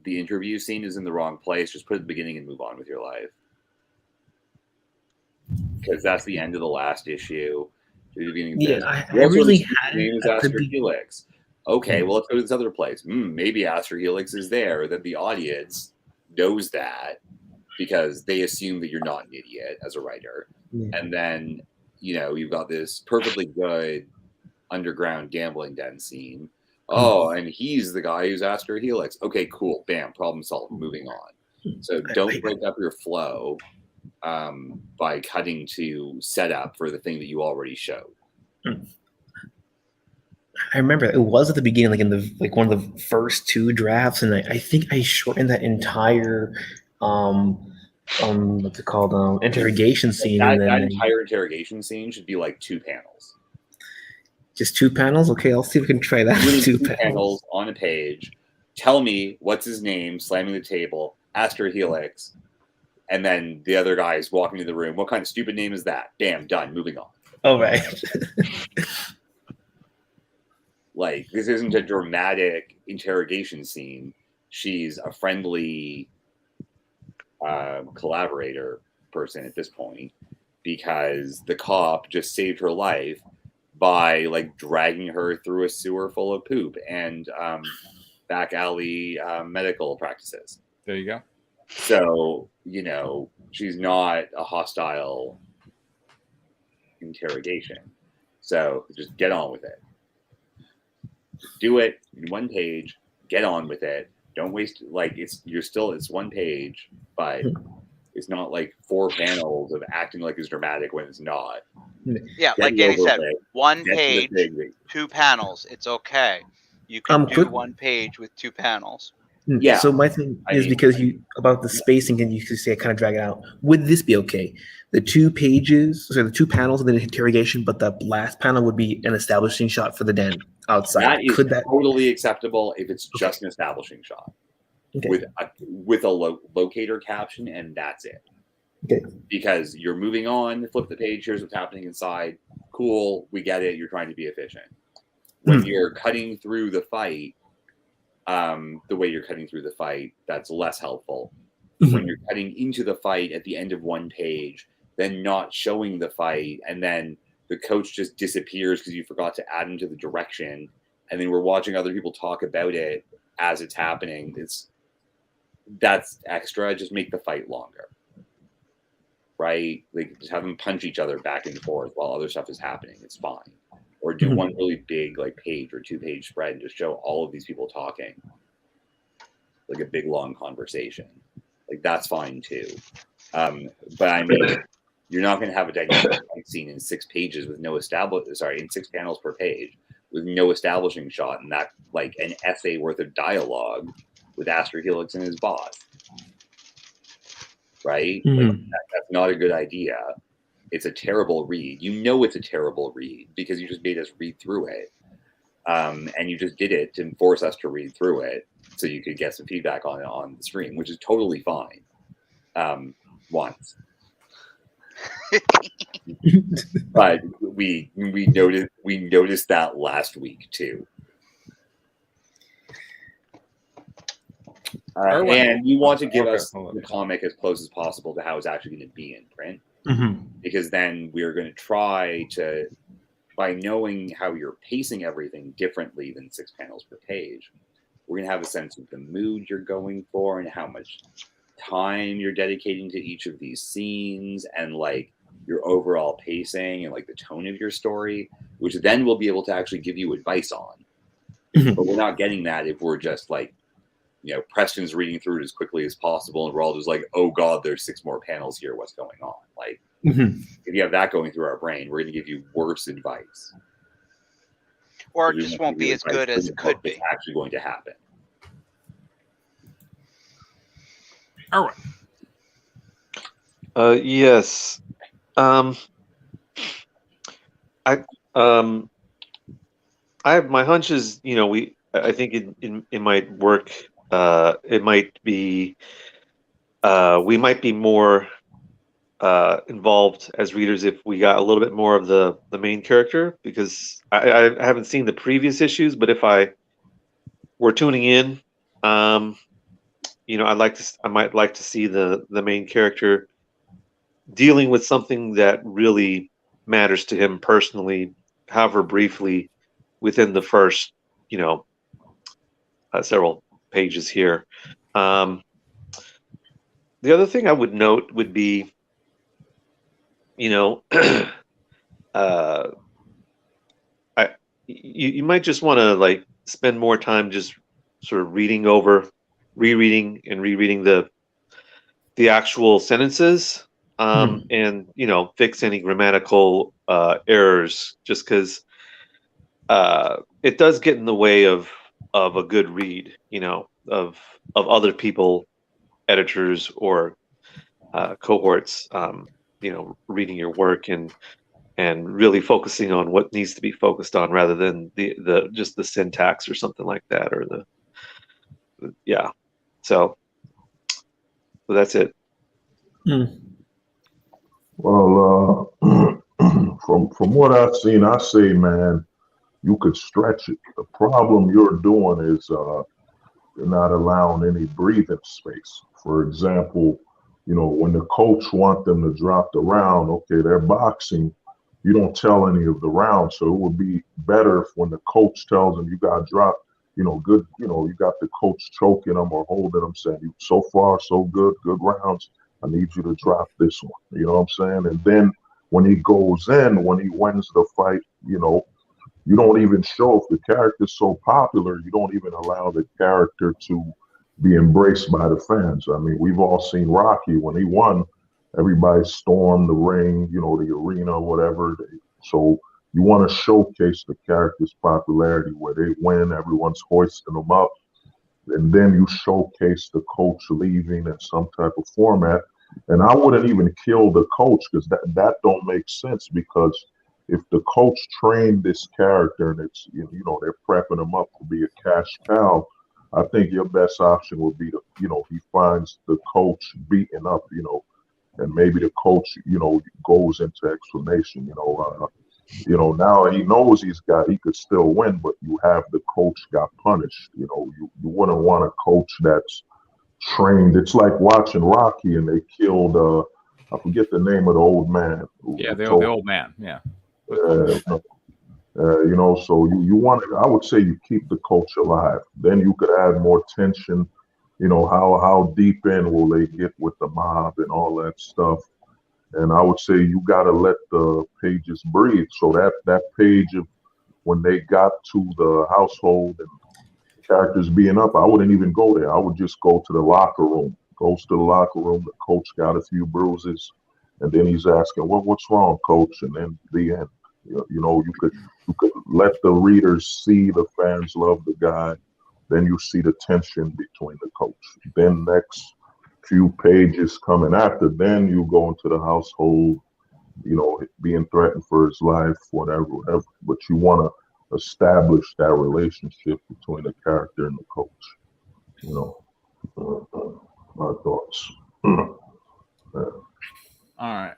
interview scene is in the wrong place. Just put it at the beginning and move on with your life, because that's the end of the last issue. To the beginning of I really had name is Aster Helix. Okay, well, let's go to this other place. Maybe Aster Helix is there. That the audience knows that because they assume that you're not an idiot as a writer. And then, you've got this perfectly good underground gambling den scene. Oh, and he's the guy who's Aster Helix. Okay, cool. Bam, problem solved. Moving on. So don't break up your flow by cutting to setup for the thing that you already showed. I remember it was at the beginning, like one of the first two drafts, and I think I shortened that entire what's it called, interrogation scene. That entire interrogation scene should be like 2 panels. Just 2 panels? Okay, I'll see if we can try that. Really 2 panels on a page. Tell me what's his name, slamming the table, Aster Helix, and then the other guy is walking to the room. What kind of stupid name is that? Bam, done, moving on. Oh, right. Like, this isn't a dramatic interrogation scene. She's a friendly collaborator person at this point, because the cop just saved her life by like dragging her through a sewer full of poop and back alley medical practices. There you go. So, she's not a hostile interrogation. So just get on with it. Just do it in 1 page, get on with it. Don't waste, it's 1 page, but it's not like 4 panels of acting like it's dramatic when it's not. Yeah, like Danny said, 1 page, 2 panels. It's okay. You can do 1 page with 2 panels. Yeah. So my thing is, because about the spacing, and you can say I kind of drag it out. Would this be okay? The 2 panels of the interrogation, but the last panel would be an establishing shot for the den outside. That is totally acceptable if it's just an establishing shot with a locator caption, and that's it. Okay. Because you're moving on, flip the page, here's what's happening inside. Cool, we get it. You're trying to be efficient. When you're cutting through the fight, the way you're cutting through the fight, that's less helpful. When you're cutting into the fight at the end of 1 page, then not showing the fight, and then the coach just disappears because you forgot to add him to the direction, and then we're watching other people talk about it as it's happening. That's extra. Just make the fight longer, right? Like just have them punch each other back and forth while other stuff is happening. It's fine. Or do one really big like page or 2-page spread and just show all of these people talking, like a big long conversation. Like that's fine too. But I mean, you're not going to have a dynamic fight scene in 6 pages with no in 6 panels per page with no establishing shot, and that like an essay worth of dialogue with Aster Helix and his boss, right? Like, that's not a good idea. It's a terrible read. You know it's a terrible read because you just made us read through it. And you just did it to force us to read through it so you could get some feedback on it on the stream, which is totally fine. Once. But we noticed that last week too. And you want to give us the comic as close as possible to how it's actually going to be in print. Because then we're going to try to, by knowing how you're pacing everything differently than 6 panels per page, we're going to have a sense of the mood you're going for and how much time you're dedicating to each of these scenes and like your overall pacing and like the tone of your story, which then we'll be able to actually give you advice on. But we're not getting that if we're just like, you know, Preston's reading through it as quickly as possible, and we're all just like, "Oh God, there's 6 more panels here. What's going on?" Like, if you have that going through our brain, we're going to give you worse advice, or it just won't be as good as it could be. It's actually going to happen. All right. Yes. My hunch is, you know, I think it might work. It might be, we might be more involved as readers if we got a little bit more of the main character, because I haven't seen the previous issues, but if I were tuning in, you know, I might like to see the main character dealing with something that really matters to him personally, however briefly, within the first, you know, several pages here. The other thing I would note would be, you know, you might just want to like spend more time just sort of rereading and rereading the actual sentences, and, you know, fix any grammatical errors, just because it does get in the way of a good read, you know, of other people, editors or cohorts, you know, reading your work and really focusing on what needs to be focused on rather than the just the syntax or something like that, or yeah. So that's it. Well, from what I've seen, I say, man, you could stretch it. The problem you're doing is you're not allowing any breathing space. For example, you know, when the coach wants them to drop the round, okay, they're boxing, you don't tell any of the rounds. So it would be better if when the coach tells them you got dropped, you know, good, you know, you got the coach choking them or holding them, saying, so far, so good rounds. I need you to drop this one. You know what I'm saying? And then when he goes in, when he wins the fight, you know, you don't even show, if the character's so popular, you don't even allow the character to be embraced by the fans. I mean, we've all seen Rocky. When he won, everybody stormed the ring, you know, the arena, whatever. So you want to showcase the character's popularity where they win, everyone's hoisting them up. And then you showcase the coach leaving in some type of format. And I wouldn't even kill the coach, because that don't make sense, because if the coach trained this character and it's, you know, they're prepping him up to be a cash cow, I think your best option would be to, you know, he finds the coach beaten up, you know, and maybe the coach, you know, goes into explanation, you know, now he knows he could still win, but you have the coach got punished. You know, you wouldn't want a coach that's trained. It's like watching Rocky and they killed I forget the name of the old man. The old man. Yeah. You know, so you want to, I would say you keep the coach alive. Then you could add more tension. You know, how deep in will they get with the mob and all that stuff. And I would say you got to let the pages breathe. So that page of when they got to the household and characters being up, I wouldn't even go there. I would just go to the locker room. Goes to the locker room. The coach got a few bruises, and then he's asking, "What's wrong, coach?" And then the end. You know, you could let the readers see the fans love the guy. Then you see the tension between the coach. Then next few pages coming after, then you go into the household, you know, being threatened for his life, whatever. But you want to establish that relationship between the character and the coach. You know, my thoughts. All right.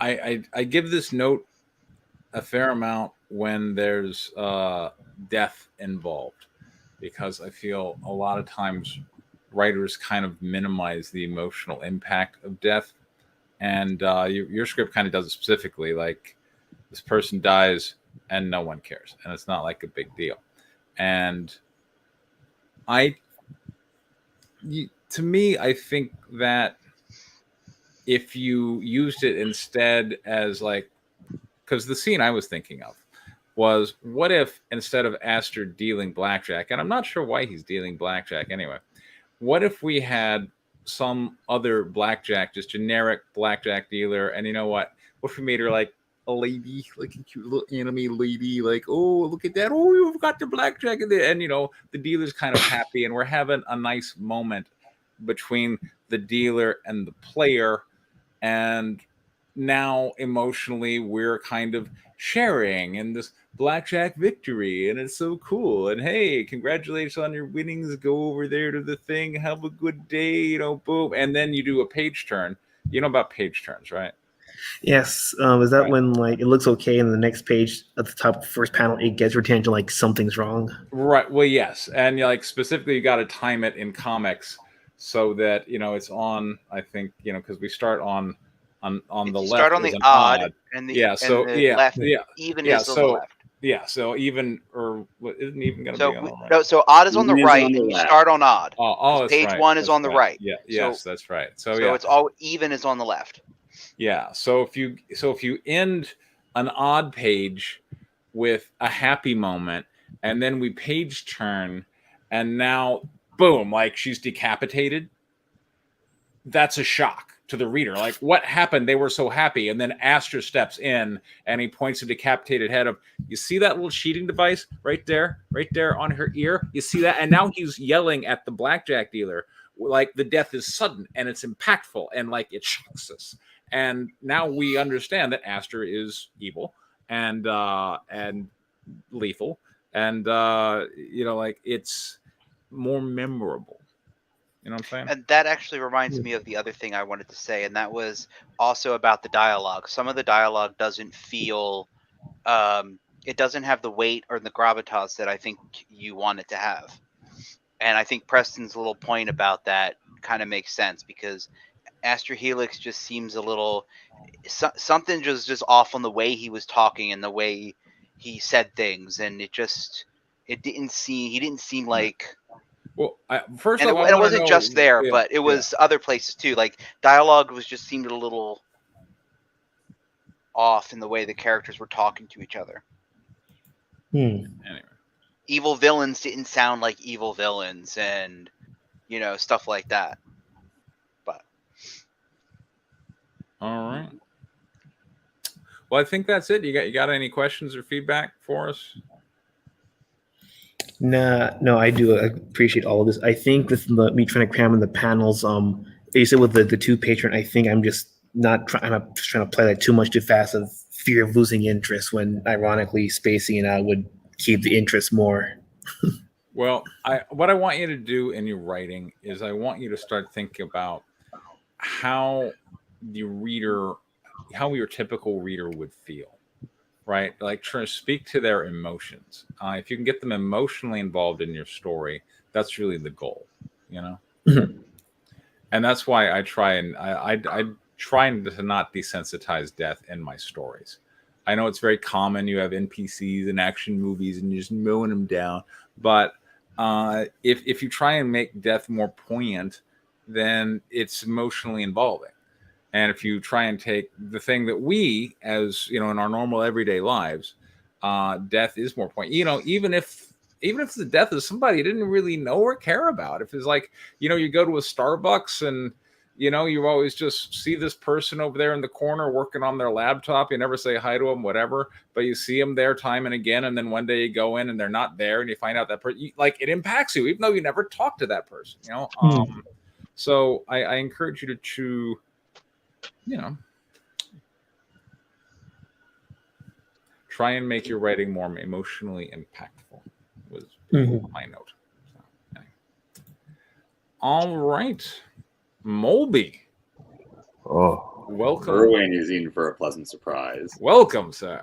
I give this note a fair amount when there's death involved, because I feel a lot of times writers kind of minimize the emotional impact of death, and your script kind of does it specifically. Like, this person dies and no one cares, and it's not like a big deal. And to me, I think that if you used it instead as like, because the scene I was thinking of was, what if instead of Aster dealing blackjack, and I'm not sure why he's dealing blackjack anyway, what if we had some other blackjack, just generic blackjack dealer, and you know what if we made her like a lady, like a cute little anime lady, like, oh, look at that, oh, you've got the blackjack in there, and you know, the dealer's kind of happy, and we're having a nice moment between the dealer and the player, and now emotionally we're kind of sharing in this blackjack victory, and it's so cool, and hey, congratulations on your winnings, go over there to the thing, have a good day, you know, boom. And then you do a page turn. You know about page turns, right? Yes. Is that when like it looks okay, and the next page at the top of the first panel it gets your attention, like something's wrong? Right. Well, yes, and like specifically you got to time it in comics so that, you know, it's on, I think, you know, because we start on the left. Start on the odd, and the left, even is on the left. Yeah, so even, or what, isn't even going to be on the right? No, so odd is on the right, and you start on odd. That's page right. one is on the right. Yeah, yes, that's right. So it's all even is on the left. Yeah, so if you end an odd page with a happy moment, and then we page turn, and now boom, like she's decapitated, that's a shock to the reader. Like, what happened? They were so happy, and then Aster steps in and he points a decapitated head of, you see that little cheating device right there on her ear? You see that? And now he's yelling at the blackjack dealer like the death is sudden and it's impactful and like it shocks us. And now we understand that Aster is evil and lethal, and you know, like, it's more memorable. You know what I'm saying? And that actually reminds me of the other thing I wanted to say, and that was also about the dialogue. Some of the dialogue doesn't feel, it doesn't have the weight or the gravitas that I think you want it to have. And I think Preston's little point about that kind of makes sense, because Aster Helix just seems a little, something just off on the way he was talking and the way he said things, and he didn't seem like. Well, it wasn't just there, but it was other places too. Like, dialogue seemed a little off in the way the characters were talking to each other. Anyway, evil villains didn't sound like evil villains, and you know, stuff like that. But all right. Well, I think that's it. You got any questions or feedback for us? No, I do appreciate all of this. I think with me trying to cram in the panels, you said with the two patron, I think I'm just trying to play that too much too fast, of fear of losing interest, when ironically spacing it out would keep the interest more. Well, what I want you to do in your writing is I want you to start thinking about how your typical reader would feel. Right? Like, try to speak to their emotions. If you can get them emotionally involved in your story, that's really the goal, you know? Mm-hmm. And that's why I try to not desensitize death in my stories. I know it's very common. You have NPCs in action movies and you're just mowing them down. But if you try and make death more poignant, then it's emotionally involving. And if you try and take the thing that we, as in our normal everyday lives, death is more poignant. Even if the death of somebody you didn't really know or care about. If it's like, you go to a Starbucks and, you always just see this person over there in the corner working on their laptop. You never say hi to them, whatever, but you see them there time and again. And then one day you go in and they're not there and you find out that person, it impacts you, even though you never talked to that person, So I encourage you to try and make your writing more emotionally impactful was my note. So, anyway. All right. Molby. Oh, welcome. Erwin is in for a pleasant surprise. Welcome, sir.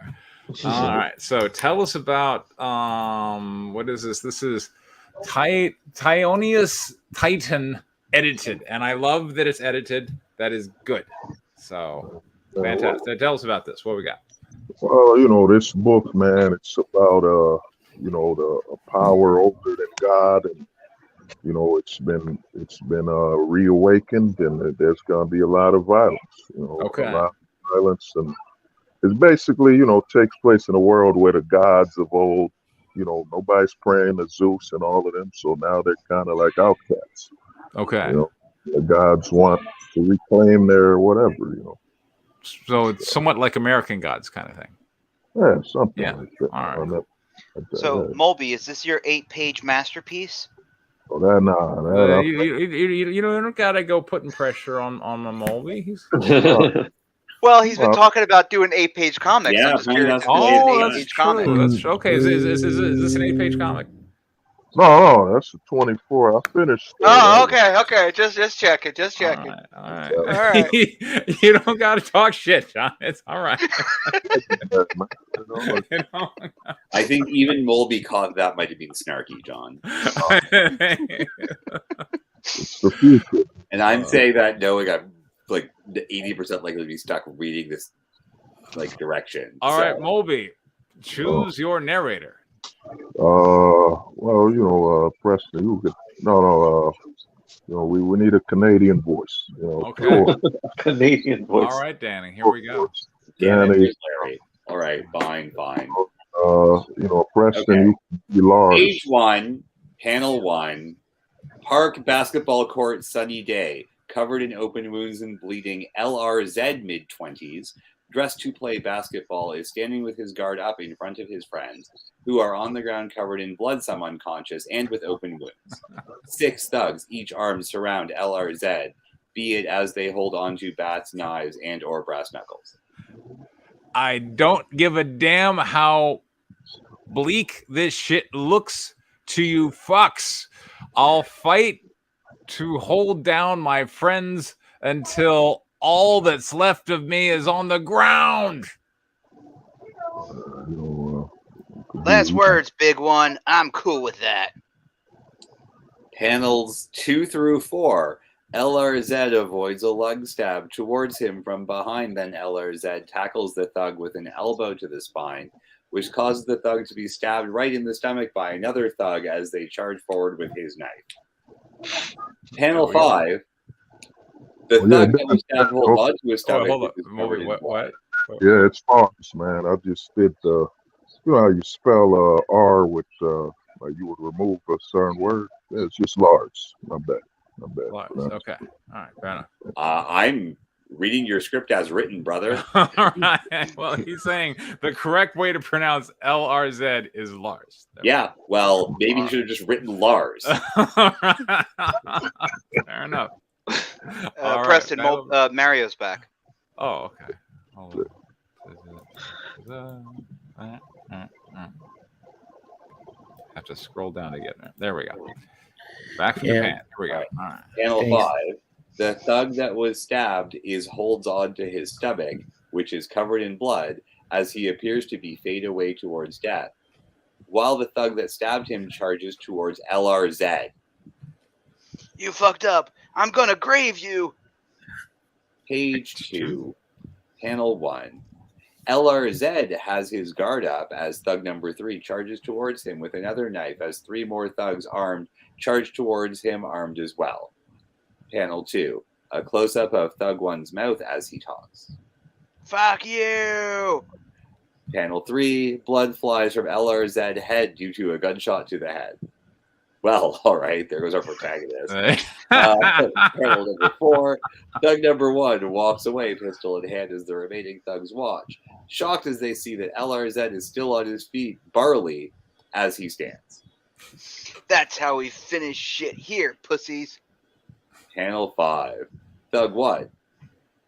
All right. So tell us about what is this? This is Tyonius Titan edited, and I love that it's edited. That is good. So fantastic. Tell us about this. What we got? Well, this book, man, it's about the power older than God, and it's been reawakened, and there's gonna be a lot of violence. A lot of violence, and it's basically takes place in a world where the gods of old, nobody's praying to Zeus and all of them, so now they're kind of like outcasts. Okay. The gods want to reclaim their whatever. So it's somewhat like American Gods kind of thing. Yeah, something like that. All right. So, Molby, is this your 8-page masterpiece? Oh, that you don't gotta go putting pressure on the Molby. Well, he's been talking about doing 8-page comics. Yeah, I'm just curious. That's true. That's true. Okay, is this an 8-page comic? No, that's a 24. I finished. Okay. Just checking. All right. You don't got to talk shit, John. It's all right. I think even Molby caught that might have been snarky, John. It's the future. And I'm saying that knowing I'm like 80% likely to be stuck reading this direction. All right, Molby, choose your narrator. Preston, you could we need a Canadian voice. Okay. Canadian voice. All right, Danny, here we go. Danny. All right, fine. Preston, you large. Page 1, panel 1, park basketball court, sunny day, covered in open wounds and bleeding. LRZ mid-20s. Dressed to play basketball, is standing with his guard up in front of his friends, who are on the ground covered in blood, some unconscious, and with open wounds. 6 thugs, each armed, surround LRZ, be it as they hold onto bats, knives, and or brass knuckles. I don't give a damn how bleak this shit looks to you fucks. I'll fight to hold down my friends until all that's left of me is on the ground. Last words, big one. I'm cool with that. Panels 2 through 4. LRZ avoids a lug stab towards him from behind. Then LRZ tackles the thug with an elbow to the spine, which causes the thug to be stabbed right in the stomach by another thug as they charge forward with his knife. Panel 5. The thug that was stabbed holds on to his stomach. What? Yeah, it's farce, man. I just did the, how you spell R with, like you would remove a certain word. Yeah, it's just large. My bad. Large. Okay. All right. Fair enough. I'm reading your script as written, brother. All right. Well, he's saying the correct way to pronounce LRZ is Lars. Yeah. Well, maybe he should have just written Lars. Fair enough. Preston, Mario's back. Oh, okay. Hold on. Have to scroll down to get there. There we go. Back from Japan. Here we go. All right. Panel 5. The thug that was stabbed holds on to his stomach, which is covered in blood, as he appears to be fade away towards death, while the thug that stabbed him charges towards LRZ. You fucked up. I'm gonna grave you. Page 2, panel 1. LRZ has his guard up as thug number 3 charges towards him with another knife as 3 more thugs armed charge towards him armed as well. Panel 2, a close-up of thug 1's mouth as he talks. Fuck you! Panel 3, blood flies from LRZ head due to a gunshot to the head. Well, all right, there goes our protagonist. Panel number 4, thug number 1 walks away, pistol in hand, as the remaining thugs watch, shocked as they see that LRZ is still on his feet, barley, as he stands. That's how we finish shit here, pussies. Panel 5, thug 1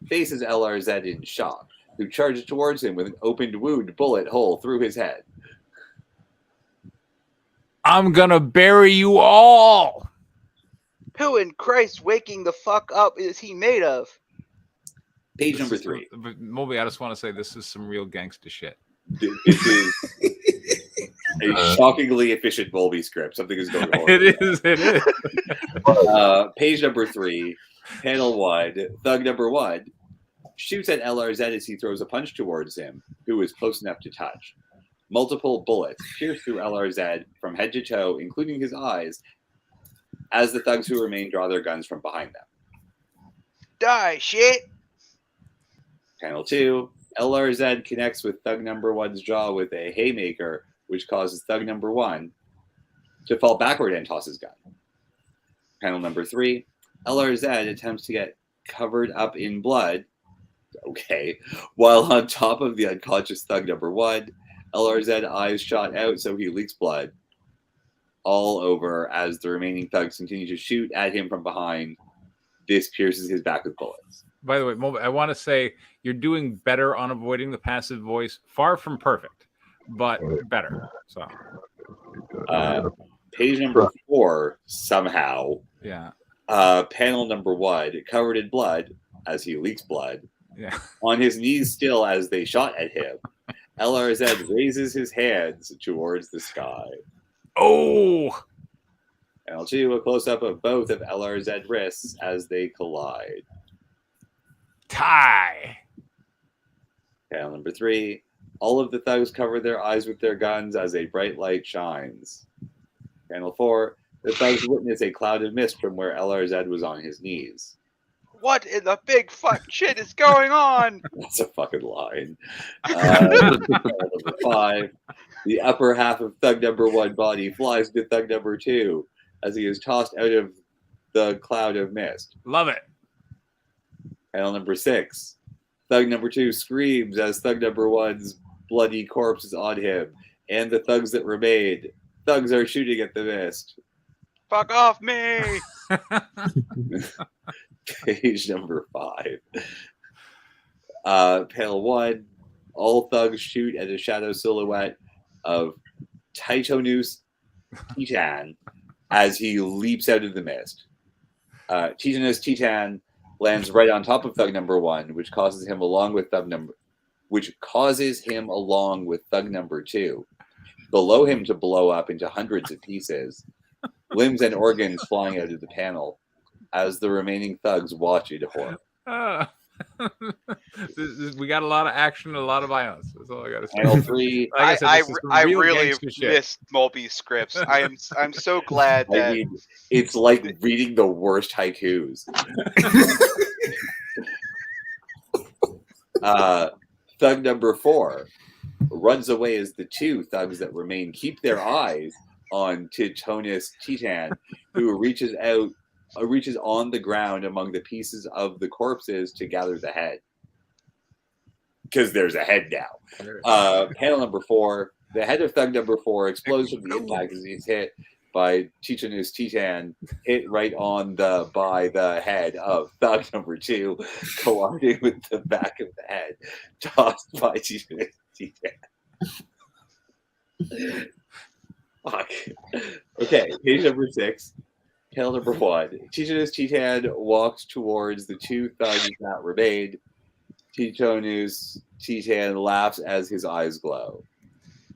faces LRZ in shock, who charges towards him with an opened wound bullet hole through his head. I'm gonna bury you all. Who in Christ waking the fuck up is he made of? Page number 3. But Moby, I just want to say this is some real gangster shit. This is a shockingly efficient Volby script. Something is going on. It is. Page number 3, panel 1. Thug number 1 shoots at LRZ as he throws a punch towards him, who is close enough to touch. Multiple bullets pierce through LRZ from head to toe, including his eyes, as the thugs who remain draw their guns from behind them. Die, shit! Panel 2, LRZ connects with thug number 1's jaw with a haymaker, which causes thug number 1 to fall backward and toss his gun. Panel number 3, LRZ attempts to get covered up in blood, while on top of the unconscious thug number 1, LRZ eyes shot out so he leaks blood all over as the remaining thugs continue to shoot at him from behind. This pierces his back with bullets. By the way, Moby, I want to say you're doing better on avoiding the passive voice. Far from perfect, but better. So, page number 4, somehow. Yeah. Panel number 1, covered in blood as he leaks blood. Yeah. On his knees still as they shot at him. LRZ raises his hands towards the sky. Oh! Panel 2, a close-up of both of LRZ wrists as they collide. Tie! Panel number 3, all of the thugs cover their eyes with their guns as a bright light shines. Panel 4, the thugs witness a cloud of mist from where LRZ was on his knees. What in the big fuck shit is going on? That's a fucking line. Number 5, the upper half of thug number 1 body flies to thug number 2 as he is tossed out of the cloud of mist. Love it. Panel number 6, thug number 2 screams as thug number 1's bloody corpse is on him, and the thugs that remain. Thugs are shooting at the mist. Fuck off me! Page number 5. Panel 1, all thugs shoot at a shadow silhouette of Titanus Titan as he leaps out of the mist. Titanus Titan lands right on top of thug number 1, which causes him along with thug number 2 below him to blow up into hundreds of pieces, limbs and organs flying out of the panel as the remaining thugs watch in horror. We got a lot of action and a lot of violence. That's all I got to say. Panel 3. I really missed Mulby's scripts. I'm so glad that it's like reading the worst haikus. Thug number 4 runs away as the 2 thugs that remain keep their eyes on Titanus Titan, who reaches on the ground among the pieces of the corpses to gather the head. Because there's a head now. Panel number 4, the head of thug number 4 explodes from the impact as he's hit by Titanus Titan, hit right by the head of thug number 2, colliding with the back of the head, tossed by Titanus Titan. Fuck. Okay, page number 6. Panel number 1. Titanus Titan walks towards the 2 thugs that remained. Titanus Titan laughs as his eyes glow.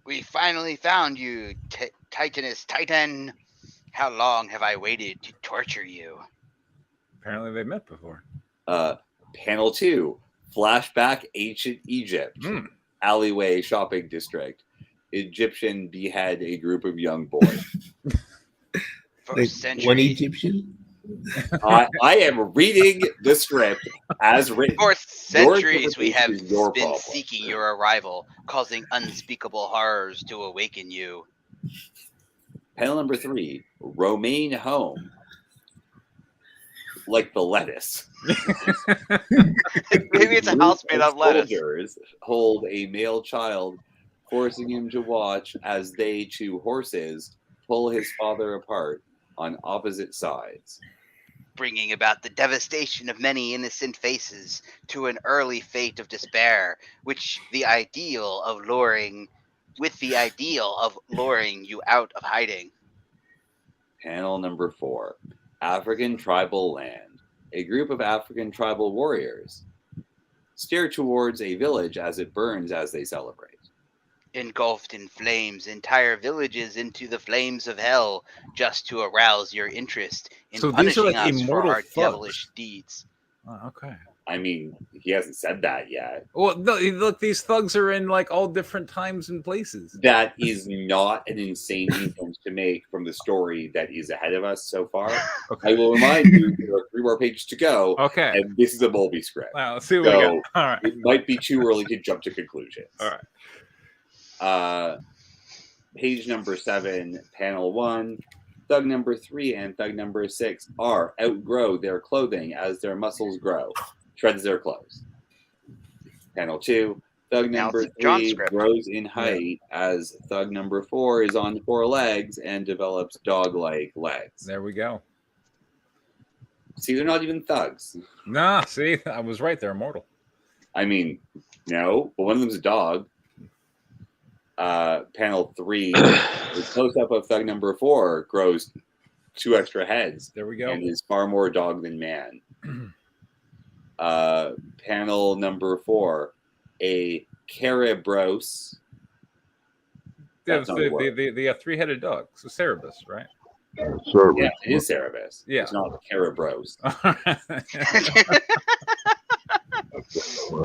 We finally found you, Titanus Titan. How long have I waited to torture you? Apparently they met before. Panel 2, Flashback Ancient Egypt. Alleyway shopping district. Egyptian behead a group of young boys. Like one Egyptian? I am reading the script as written. For centuries we have been seeking your arrival, causing unspeakable horrors to awaken you. Panel number 3, Romaine home. Like the lettuce. Maybe it's a house made of lettuce. Soldiers hold a male child, forcing him to watch as they, 2 horses, pull his father apart on opposite sides. Bringing about the devastation of many innocent faces to an early fate of despair, with the ideal of luring you out of hiding. Panel number 4, African tribal land. A group of African tribal warriors stare towards a village as it burns as they celebrate. Engulfed in flames, entire villages into the flames of hell, just to arouse your interest in punishing us for our devilish deeds. Oh, okay. I mean, he hasn't said that yet. Well, look, these thugs are in like all different times and places. That is not an insane inference to make from the story that is ahead of us so far. Okay. I will remind you, there are 3 more pages to go. Okay. And this is a Mulvey script. Well, let's see what we got. All right. It might be too early to jump to conclusions. All right. Page number 7, panel 1. Thug number 3 and thug number 6 outgrow their clothing as their muscles grow. Shreds their clothes. Panel 2. Thug number 3 grows in height as thug number 4 is on 4 legs and develops dog-like legs. There we go. See, they're not even thugs. Nah, see, I was right. They're immortal. I mean, no, but one of them's a dog. Panel 3, the close-up of thug number 4 grows 2 extra heads. There we go. And is far more dog than man. Panel number 4, a Kerberos. Yeah, the 3-headed dog. So Cerebus, right? Cerberus. Yeah, it is Cerebus. Yeah. It's not Kerberos.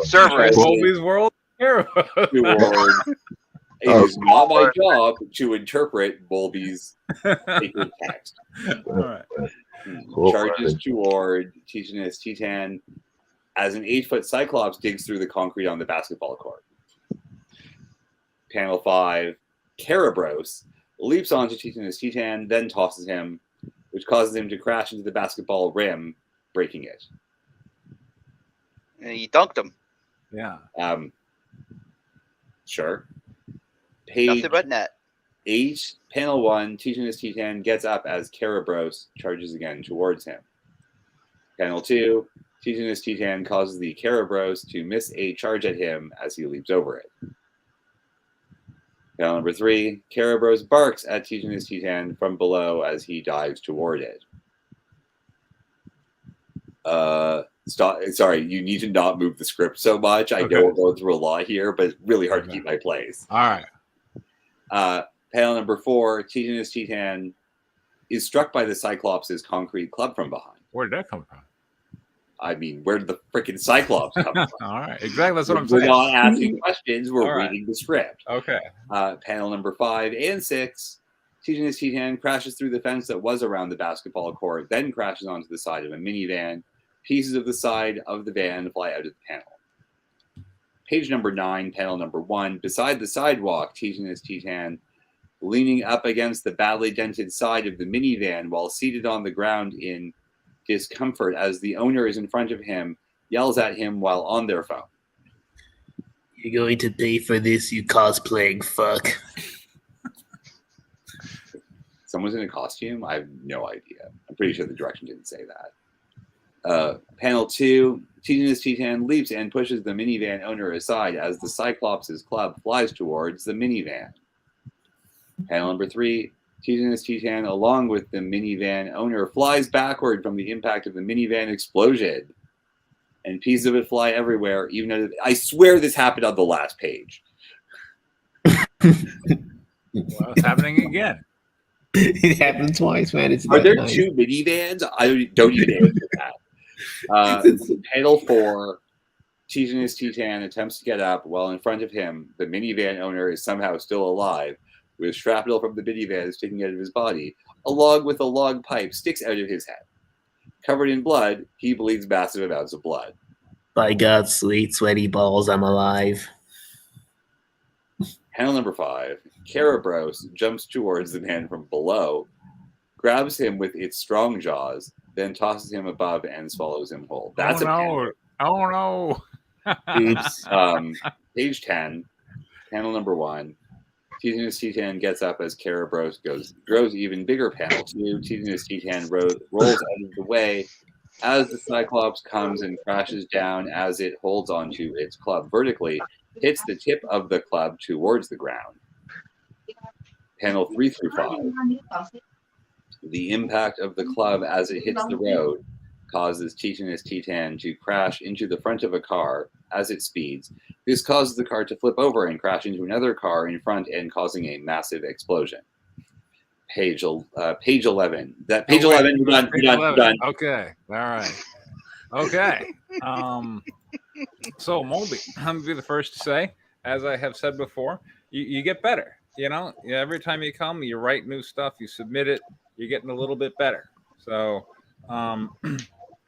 Cerberus. Colby's World. Cerebus. It is not my job to interpret Bulby's sacred text. All right. Charges toward Titanus Titan as an 8-foot Cyclops digs through the concrete on the basketball court. Panel 5, Kerberos leaps onto Titanus Titan, then tosses him, which causes him to crash into the basketball rim, breaking it. And he dunked him. Yeah. Sure. Page Nothing but net. 8, panel 1, Titanus Titan gets up as Kerberos charges again towards him. Panel 2, Titanus Titan causes the Kerberos to miss a charge at him as he leaps over it. Panel number 3, Kerberos barks at Titanus Titan from below as he dives toward it. Stop. Sorry, you need to not move the script so much. I know we're going through a lot here, but it's really hard to keep my place. All right. Panel number 4, Titanus Titan is struck by the Cyclops' concrete club from behind. Where did that come from? I mean, where did the freaking Cyclops come from? All right, exactly. That's what I'm saying. We're not saying. asking questions. We're reading the script. Okay. Panel number 5 and 6, Titanus Titan crashes through the fence that was around the basketball court, then crashes onto the side of a minivan. Pieces of the side of the van fly out of the panel. Page number 9, panel number 1. Beside the sidewalk, Titanus Titan, leaning up against the badly dented side of the minivan while seated on the ground in discomfort as the owner is in front of him, yells at him while on their phone. You're going to pay for this, you cosplaying fuck. Someone's in a costume? I have no idea. I'm pretty sure the direction didn't say that. Panel 2, Titanus Titan leaps and pushes the minivan owner aside as the Cyclops' club flies towards the minivan. Panel number 3, Titanus Titan, along with the minivan owner, flies backward from the impact of the minivan explosion. And pieces of it fly everywhere, even though I swear this happened on the last page. Well, it's happening again. It happened twice, man. It's Are there nice. 2 minivans? I don't even answer that. Panel 4. Titanus Titan attempts to get up while in front of him, the minivan owner is somehow still alive, with shrapnel from the minivan sticking out of his body, along with a long pipe sticks out of his head. Covered in blood, he bleeds massive amounts of blood. By God, sweet sweaty balls, I'm alive. Panel number 5. Kerberos jumps towards the man from below, grabs him with its strong jaws, then tosses him above and swallows him whole. That's Oh no! Oops. Page 10, panel number 1. Titanus Titan gets up as Kerberos grows even bigger. Panel 2. Titanus Titan rolls out of the way as the Cyclops comes and crashes down as it holds onto its club vertically, hits the tip of the club towards the ground. Panel 3 through 5. The impact of the club as it hits the road causes Titanus Titan to crash into the front of a car as it speeds. This causes the car to flip over and crash into another car in front and causing a massive explosion. Page 11. That page 11. We're done. Okay. All right. Okay. So Moldy, I'm gonna be the first to say, as I have said before, you get better. You know, every time you come, you write new stuff, you submit it, you're getting a little bit better. So,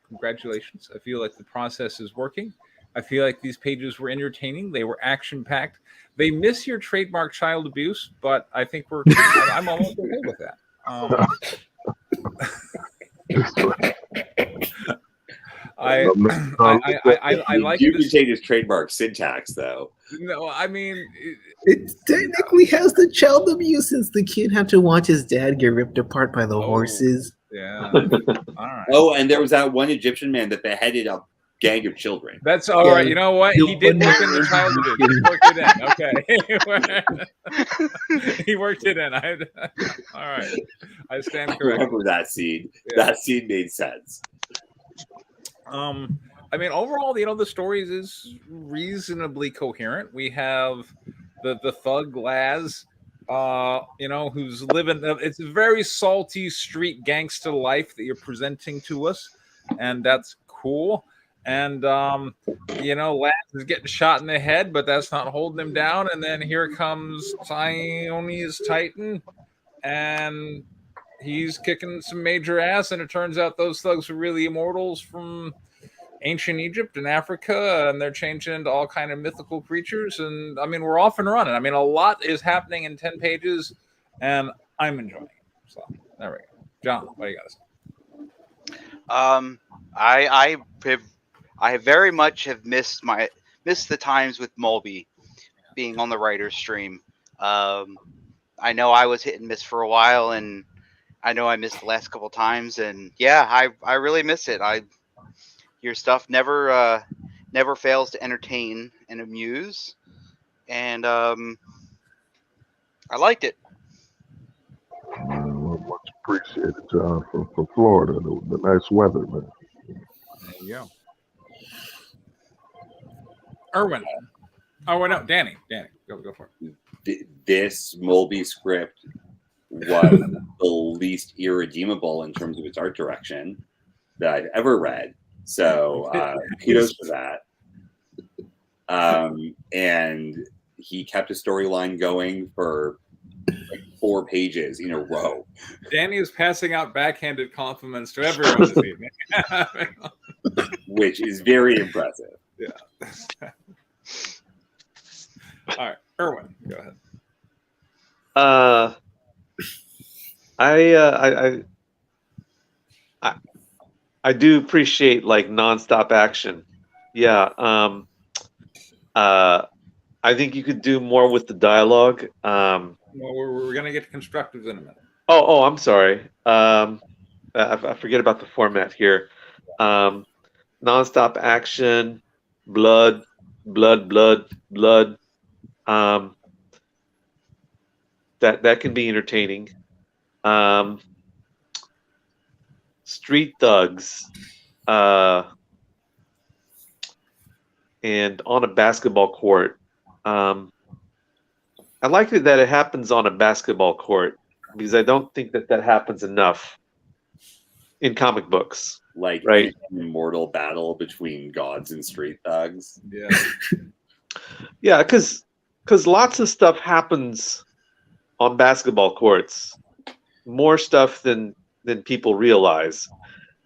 congratulations. I feel like the process is working. I feel like these pages were entertaining. They were action-packed. They miss your trademark child abuse, but I think I'm almost okay with that. I like you this. can take his trademark syntax, though. No, I mean, it technically has the child abuse since the kid had to watch his dad get ripped apart by the horses. Yeah. All right. Oh, and there was that one Egyptian man that beheaded a gang of children. That's all right. You know what? He did work in the child abuse. He worked it in. Okay. He worked it in. All right. I stand corrected. I remember that scene. Yeah. That scene made sense. I mean, overall, the story is reasonably coherent. We have the thug Laz, who's living. It's a very salty street gangster life that you're presenting to us, and that's cool. And Laz is getting shot in the head, but that's not holding him down. And then here comes Tiony's Titan, and he's kicking some major ass, and it turns out those thugs are really immortals from ancient Egypt and Africa, and they're changing into all kind of mythical creatures. And I mean, we're off and running. I mean, a lot is happening in 10 pages, and I'm enjoying it. So there we go. John, what do you got to say? I very much have missed the times with Mulby being on the writer's stream. I know I was hit and miss for a while, and I know I missed the last couple times, and yeah, I really miss it. Your stuff never fails to entertain and amuse, and I liked it. Much appreciated, John, from Florida. The nice weather, man. There you go. Erwin. Oh, no, Danny, go for it. This Mulby script was the least irredeemable in terms of its art direction that I've ever read. So kudos for that. And he kept a storyline going for like 4 pages in a row. Danny is passing out backhanded compliments to everyone this evening. Which is very impressive. Yeah. All right, Erwin, go ahead. I do appreciate like nonstop action. Yeah. I think you could do more with the dialogue. Well, we're gonna get to constructives in a minute. Oh, I'm sorry. I forget about the format here. Nonstop action, blood. That can be entertaining. Street thugs, and on a basketball court. I like it that it happens on a basketball court. because I don't think that happens enough in comic books. Like right? an immortal battle between gods and street thugs. Yeah. Yeah, because lots of stuff happens on basketball courts, more stuff than people realize.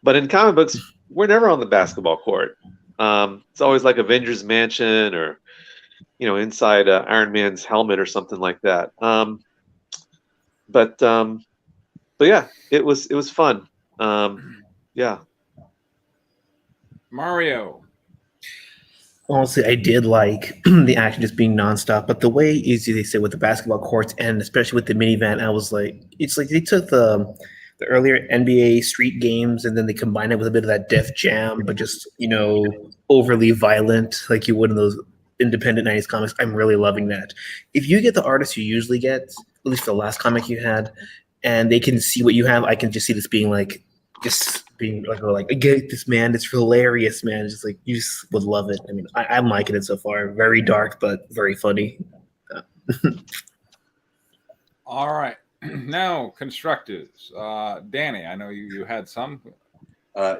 But in comic books, we're never on the basketball court. It's always like Avengers Mansion or, inside Iron Man's helmet or something like that. But yeah, it was fun. Yeah. Mario. Honestly, I did like the action just being nonstop, but the way easy they say with the basketball courts and especially with the minivan, I was like, it's like they took the earlier NBA street games and then they combined it with a bit of that Def Jam, but just overly violent like you would in those independent 90s comics. I'm really loving that. If you get the artist you usually get, at least the last comic you had, and they can see what you have, I can just see this being like I get this, man. It's hilarious, man. It's just like you just would love it. I mean, I'm liking it so far. Very dark, but very funny. All right, now constructors. Danny, I know you had some.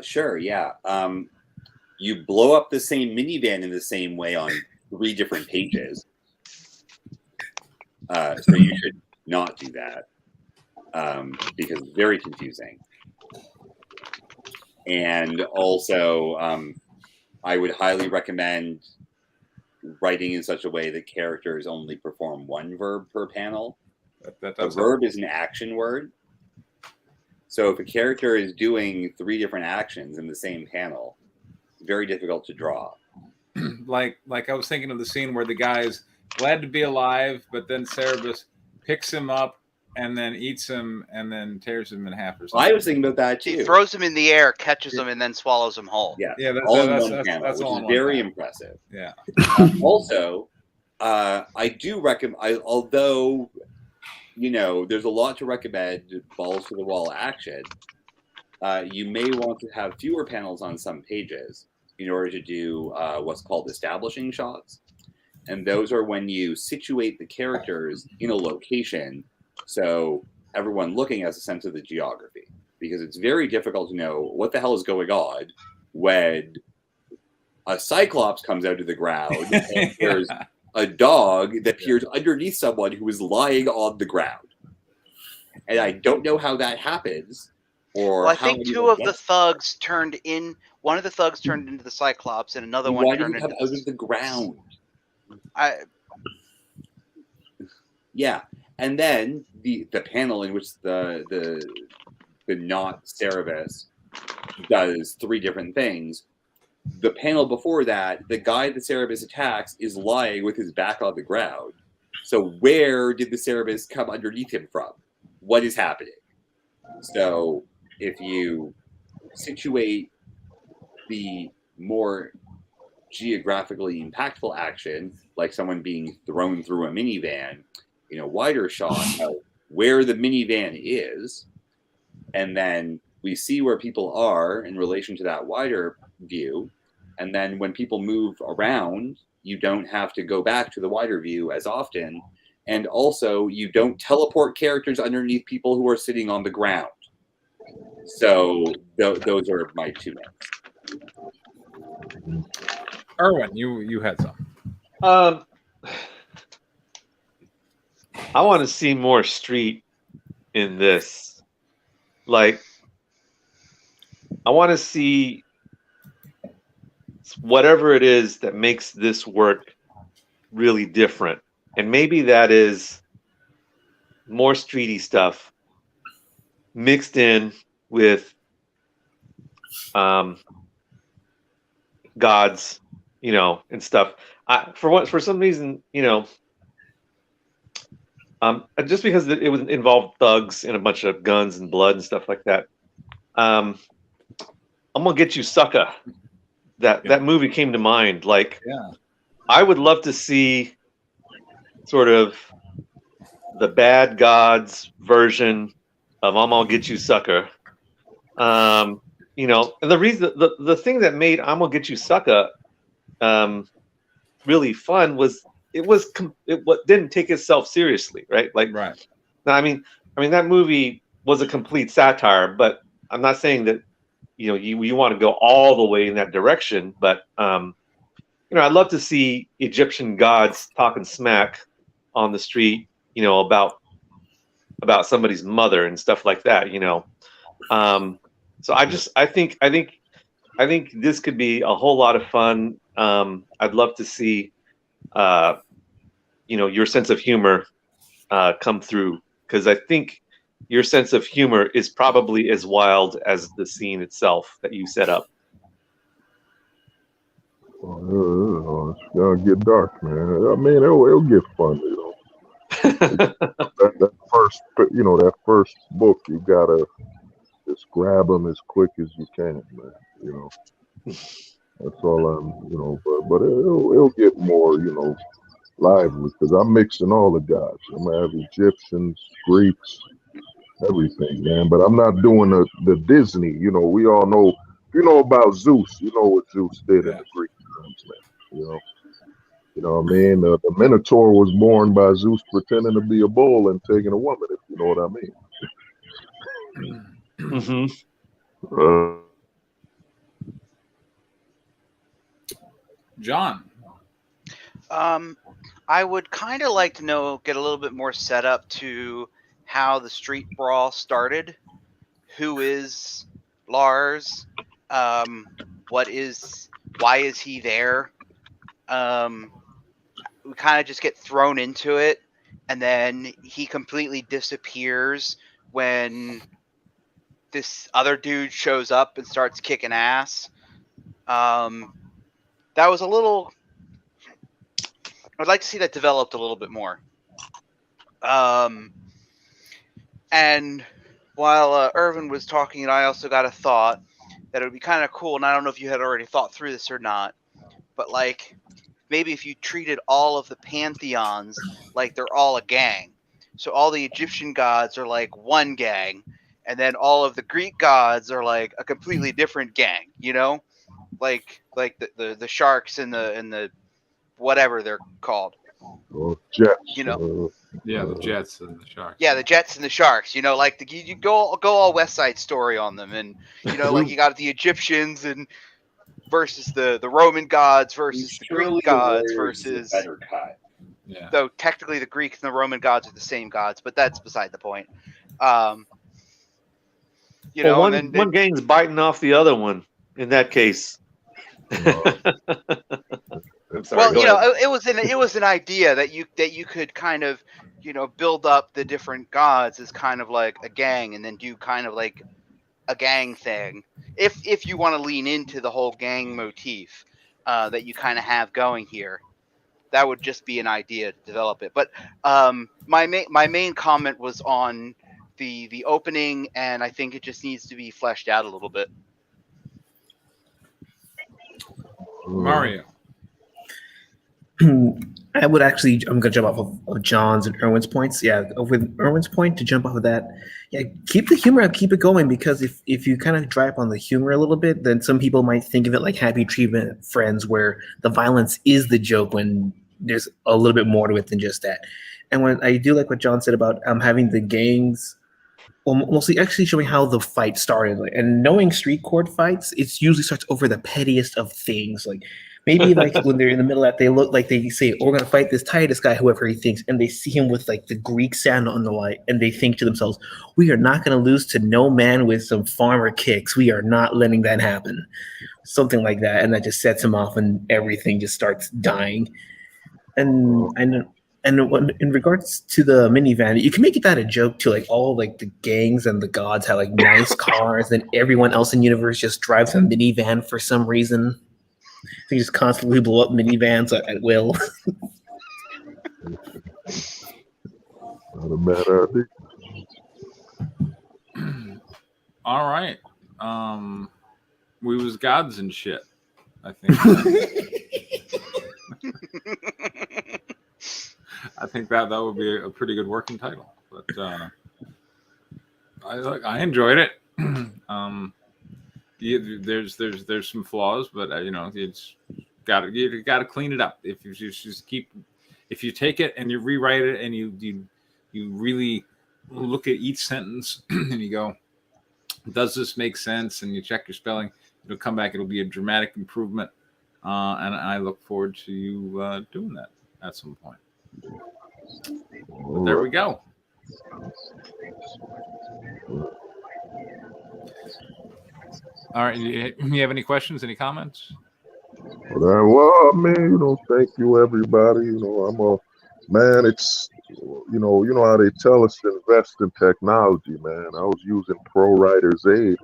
Sure, yeah. You blow up the same minivan in the same way on 3 different pages. So you should not do that because it's very confusing. And also, I would highly recommend writing in such a way that characters only perform 1 verb per panel. A verb is an action word. So if a character is doing 3 different actions in the same panel, it's very difficult to draw. Like I was thinking of the scene where the guy's glad to be alive, but then Cerebus picks him up and then eats him and then tears him in half or something. I was thinking about that too. He throws him in the air, catches him, and then swallows him whole. Yeah, that's all in that's, one that's, panel, that's which all is in one very panel. impressive. Yeah. Also, I do recommend, although there's a lot to recommend balls to the wall action, you may want to have fewer panels on some pages in order to do what's called establishing shots. And those are when you situate the characters in a location so everyone looking has a sense of the geography. Because it's very difficult to know what the hell is going on when a Cyclops comes out of the ground and there's a dog that appears underneath someone who is lying on the ground. And I don't know how that happens. Or I think 2 of the thugs turned in. One of the thugs turned into the Cyclops, and another one turned into out of the ground. Yeah, and then the panel in which the not Cerebus does 3 different things. The panel before that, the guy that Cerebus attacks is lying with his back on the ground. So where did the Cerebus come underneath him from? What is happening? So if you situate the more geographically impactful action, like someone being thrown through a minivan, in a wider shot of where the minivan is, and then we see where people are in relation to that wider view, and then when people move around, you don't have to go back to the wider view as often, and also you don't teleport characters underneath people who are sitting on the ground. So those are my 2 notes. Erwin, you had some. I want to see more street in this. Like, I want to see whatever it is that makes this work really different. And maybe that is more streety stuff mixed in with gods, and stuff. For some reason, just because it was involved thugs and a bunch of guns and blood and stuff like that. I'm gonna get you, sucker. That movie came to mind. Like, I would love to see sort of the bad gods version of I'm gonna get you, sucker. And the reason, the thing that made I'm gonna get you, sucker really fun was it didn't take itself seriously, right? Like, right. Now, I mean, I mean, that movie was a complete satire, but I'm not saying that, you want to go all the way in that direction, but, I'd love to see Egyptian gods talking smack on the street, about somebody's mother and stuff like that, So I think this could be a whole lot of fun. I'd love to see, your sense of humor come through, because I think your sense of humor is probably as wild as the scene itself that you set up. It's gonna get dark, man. I mean, it'll get fun, that first book, you gotta just grab them as quick as you can, man. That's all but it'll get more, lively, because I'm mixing all the gods. I'm gonna have Egyptians, Greeks, everything, man. But I'm not doing the Disney. We all know. You know about Zeus. You know what Zeus did in the Greek terms, man. You know what I mean? The Minotaur was born by Zeus pretending to be a bull and taking a woman, if you know what I mean. Mm-hmm. John. I would kind of like to get a little bit more setup to how the street brawl started. Who is Lars? Why is he there? We kind of just get thrown into it, and then he completely disappears when this other dude shows up and starts kicking ass. That was a little... I'd like to see that developed a little bit more. And while Irvin was talking, I also got a thought that it would be kind of cool, and I don't know if you had already thought through this or not, but maybe if you treated all of the pantheons like they're all a gang. So all the Egyptian gods are like one gang, and then all of the Greek gods are like a completely different gang, like the sharks and the whatever they're called. Jets. Yeah, the Jets and the Sharks. Yeah, the Jets and the Sharks. You go all West Side Story on them, and you got the Egyptians and versus the Roman gods versus the Greek gods versus better cut. Yeah. Though technically the Greeks and the Roman gods are the same gods, but that's beside the point. One gang's biting off the other one in that case. I'm sorry, it was an idea that you could kind of build up the different gods as kind of like a gang, and then do kind of like a gang thing if you want to lean into the whole gang motif that you kind of have going here. That would just be an idea to develop it. But my main comment was on the opening, and I think it just needs to be fleshed out a little bit. Mario. I'm going to jump off of John's and Erwin's points. Yeah, with Erwin's point, to jump off of that, yeah, keep the humor up, keep it going, because if you kind of dry up on the humor a little bit, then some people might think of it like Happy Tree Friends, where the violence is the joke when there's a little bit more to it than just that. And when I do like what John said about having the gangs, mostly actually showing how the fight started, and knowing street court fights, it usually starts over the pettiest of things, maybe when they're in the middle of that, they look like they say, "Oh, we're gonna fight this Titus guy," whoever he thinks, and they see him with the Greek sand on the light, and they think to themselves, "We are not gonna lose to no man with some farmer kicks. We are not letting that happen." Something like that, and that just sets him off, and everything just starts dying. And in regards to the minivan, you can make that a joke to all the gangs and the gods have nice cars, and everyone else in the universe just drives a minivan for some reason. They just constantly blow up minivans at will. Not a bad idea. All right. We was gods and shit, I think. I think that would be a pretty good working title. But I enjoyed it. There's some flaws, but it's you got to clean it up. If you take it and you rewrite it and you really look at each sentence and you go, does this make sense? And you check your spelling. It'll come back. It'll be a dramatic improvement. And I look forward to you doing that at some point. But there we go. All right. You have any questions? Any comments? Well, I mean, thank you, everybody. Man, it's, how they tell us to invest in technology, man. I was using Pro Writer's Aid.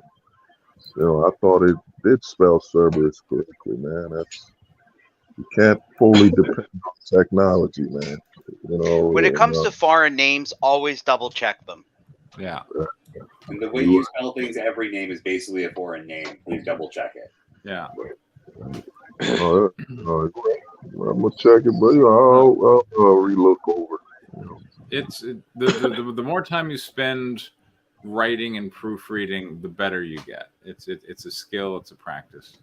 I thought it did spell Cerberus correctly, man. You can't fully depend on technology, man. When it comes to foreign names, always double check them. Yeah. And the way you spell things, every name is basically a foreign name. Please double check it. Yeah. I'm gonna check it, but I'll relook over. It's the more time you spend writing and proofreading, the better you get. It's a skill. It's a practice.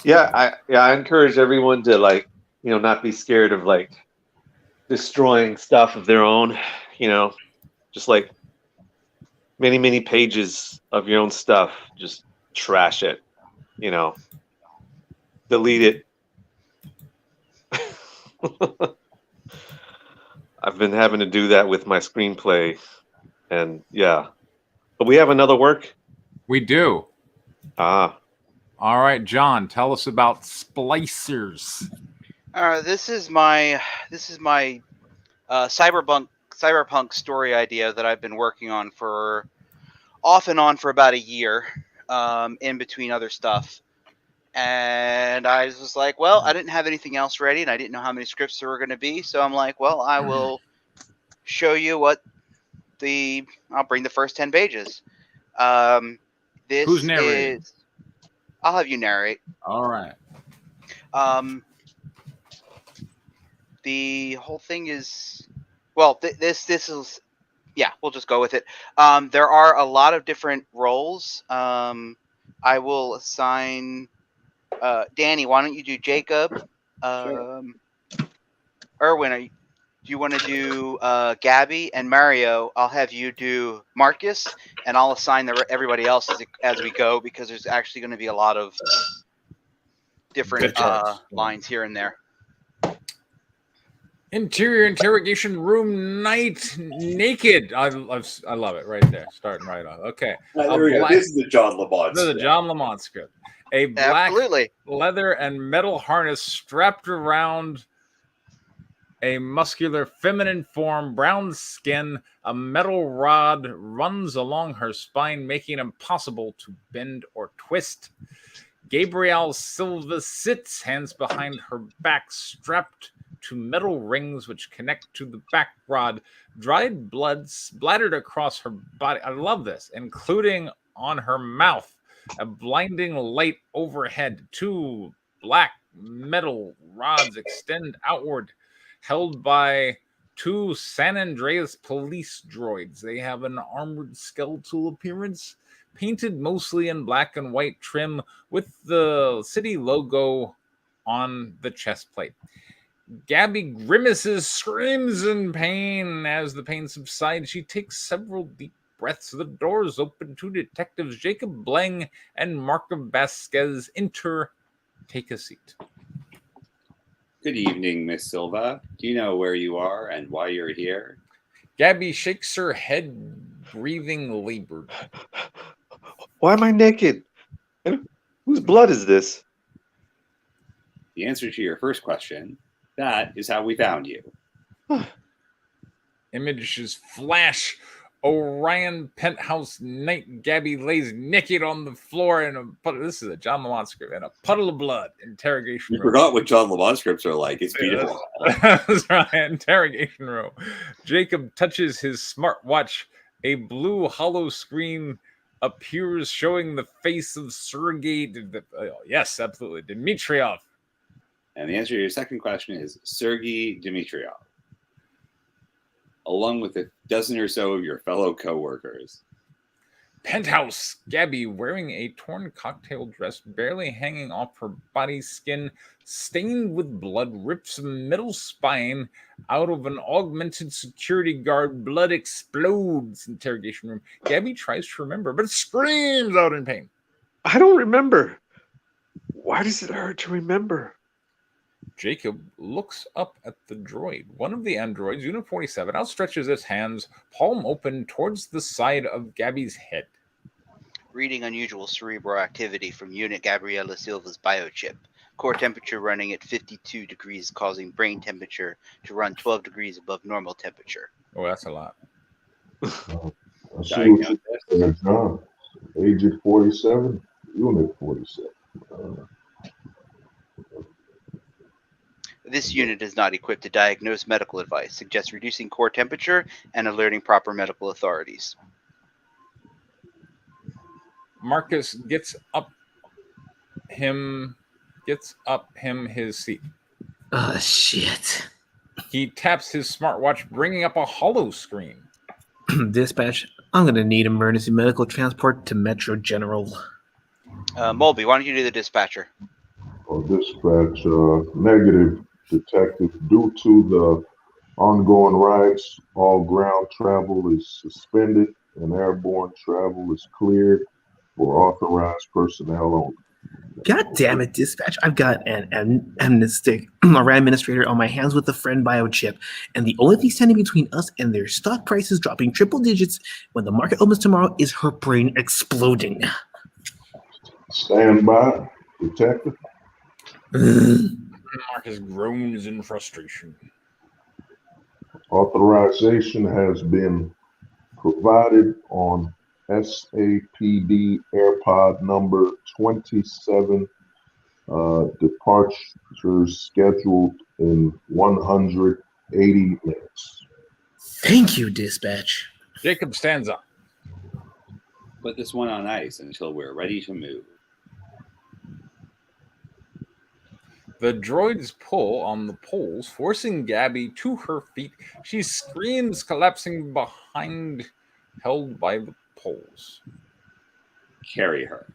Yeah, I encourage everyone to not be scared of destroying stuff of their own. Just many pages of your own stuff. Just trash it. Delete it. I've been having to do that with my screenplay, and yeah. But we have another work? We do. All right, John, tell us about Splicers. This is my cyberpunk story idea that I've been working on for off and on for about a year, in between other stuff. And I was like, well, I didn't have anything else ready, and I didn't know how many scripts there were going to be. So I'm like, well, I will show you I'll bring the first 10 pages. Who's narrating? I'll have you narrate. All right. The whole thing is, well, this is, yeah, we'll just go with it. There are a lot of different roles. I will assign, Danny, why don't you do Jacob? Sure. Erwin, do you want to do Gabby? And Mario, I'll have you do Marcus, and I'll assign everybody else as we go, because there's actually going to be a lot of different lines here and there. Interior interrogation room night naked. I love it right there. Starting right off. Okay. This is the John Lamont. This is the John Lamont script. A black leather and metal harness strapped around a muscular feminine form, brown skin, a metal rod runs along her spine, making it impossible to bend or twist. Gabrielle Silva sits, hands behind her back, strapped to metal rings which connect to the back rod. Dried blood splattered across her body. I love this, including on her mouth. A blinding light overhead. Two black metal rods extend outward, held by two San Andreas police droids. They have an armored skeletal appearance, painted mostly in black and white trim with the city logo on the chest plate. Gabby grimaces, screams in pain. As the pain subsides, she takes several deep breaths. The doors open. Two detectives, Jacob Blang and Marco Vasquez, enter. Take a seat. Good evening, Miss Silva. Do you know where you are and why you're here? Gabby shakes her head, breathing labored. Why am I naked? And whose blood is this? The answer to your first question, that is how we found you. Images flash. Orion penthouse night. Gabby lays naked on the floor in a puddle. This is a John Lamont script. In a puddle of blood. Interrogation room. You forgot what John Lamont scripts are like. It's beautiful. That's right. Interrogation room. Jacob touches his smartwatch. A blue hollow screen appears showing the face of Sergei. Yes, absolutely. Dmitriev. And the answer to your second question is Sergei Dmitriev, along with a dozen or so of your fellow co-workers. Penthouse. Gabby, wearing a torn cocktail dress barely hanging off her body skin, stained with blood, rips a middle spine out of an augmented security guard. Blood explodes. Interrogation room. Gabby tries to remember, but screams out in pain. I don't remember. Why does it hurt to remember? Jacob looks up at the droid. One of the androids, Unit 47, outstretches its hands, palm open, towards the side of Gabby's head. Reading unusual cerebral activity from Unit Gabriela Silva's biochip. Core temperature running at 52 degrees, causing brain temperature to run 12 degrees above normal temperature. Oh, that's a lot. I see what you're saying, John. Agent 47, Unit 47. This unit is not equipped to diagnose medical advice, suggests reducing core temperature and alerting proper medical authorities. Marcus gets up him his seat. Shit. He taps his smartwatch, bringing up a hollow screen. Dispatch, I'm going to need emergency medical transport to Metro General. Mulby, why don't you do the dispatcher? Dispatch, negative, detective. Due to the ongoing riots, all ground travel is suspended and airborne travel is cleared for authorized personnel only. God damn it, Dispatch. I've got an amnestic administrator on my hands with a friend biochip, and the only thing standing between us and their stock prices dropping triple digits when the market opens tomorrow is her brain exploding. Stand by, detective. Marcus groans in frustration. Authorization has been provided on SAPD AirPod number 27. Departures scheduled in 180 minutes. Thank you, Dispatch. Jacob stands up. Put this one on ice until we're ready to move. The droids pull on the poles, forcing Gabby to her feet. She screams, collapsing behind, held by the poles. Carry her.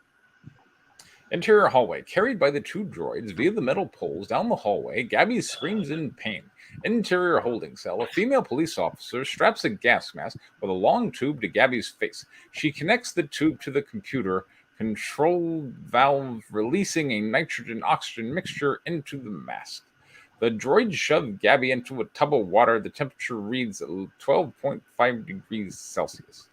Interior hallway. Carried by the two droids via the metal poles down the hallway, Gabby screams in pain. Interior holding cell. A female police officer straps a gas mask with a long tube to Gabby's face. She connects the tube to the computer control valve, releasing a nitrogen-oxygen mixture into the mask. The droids shove Gabby into a tub of water. The temperature reads 12.5 degrees Celsius.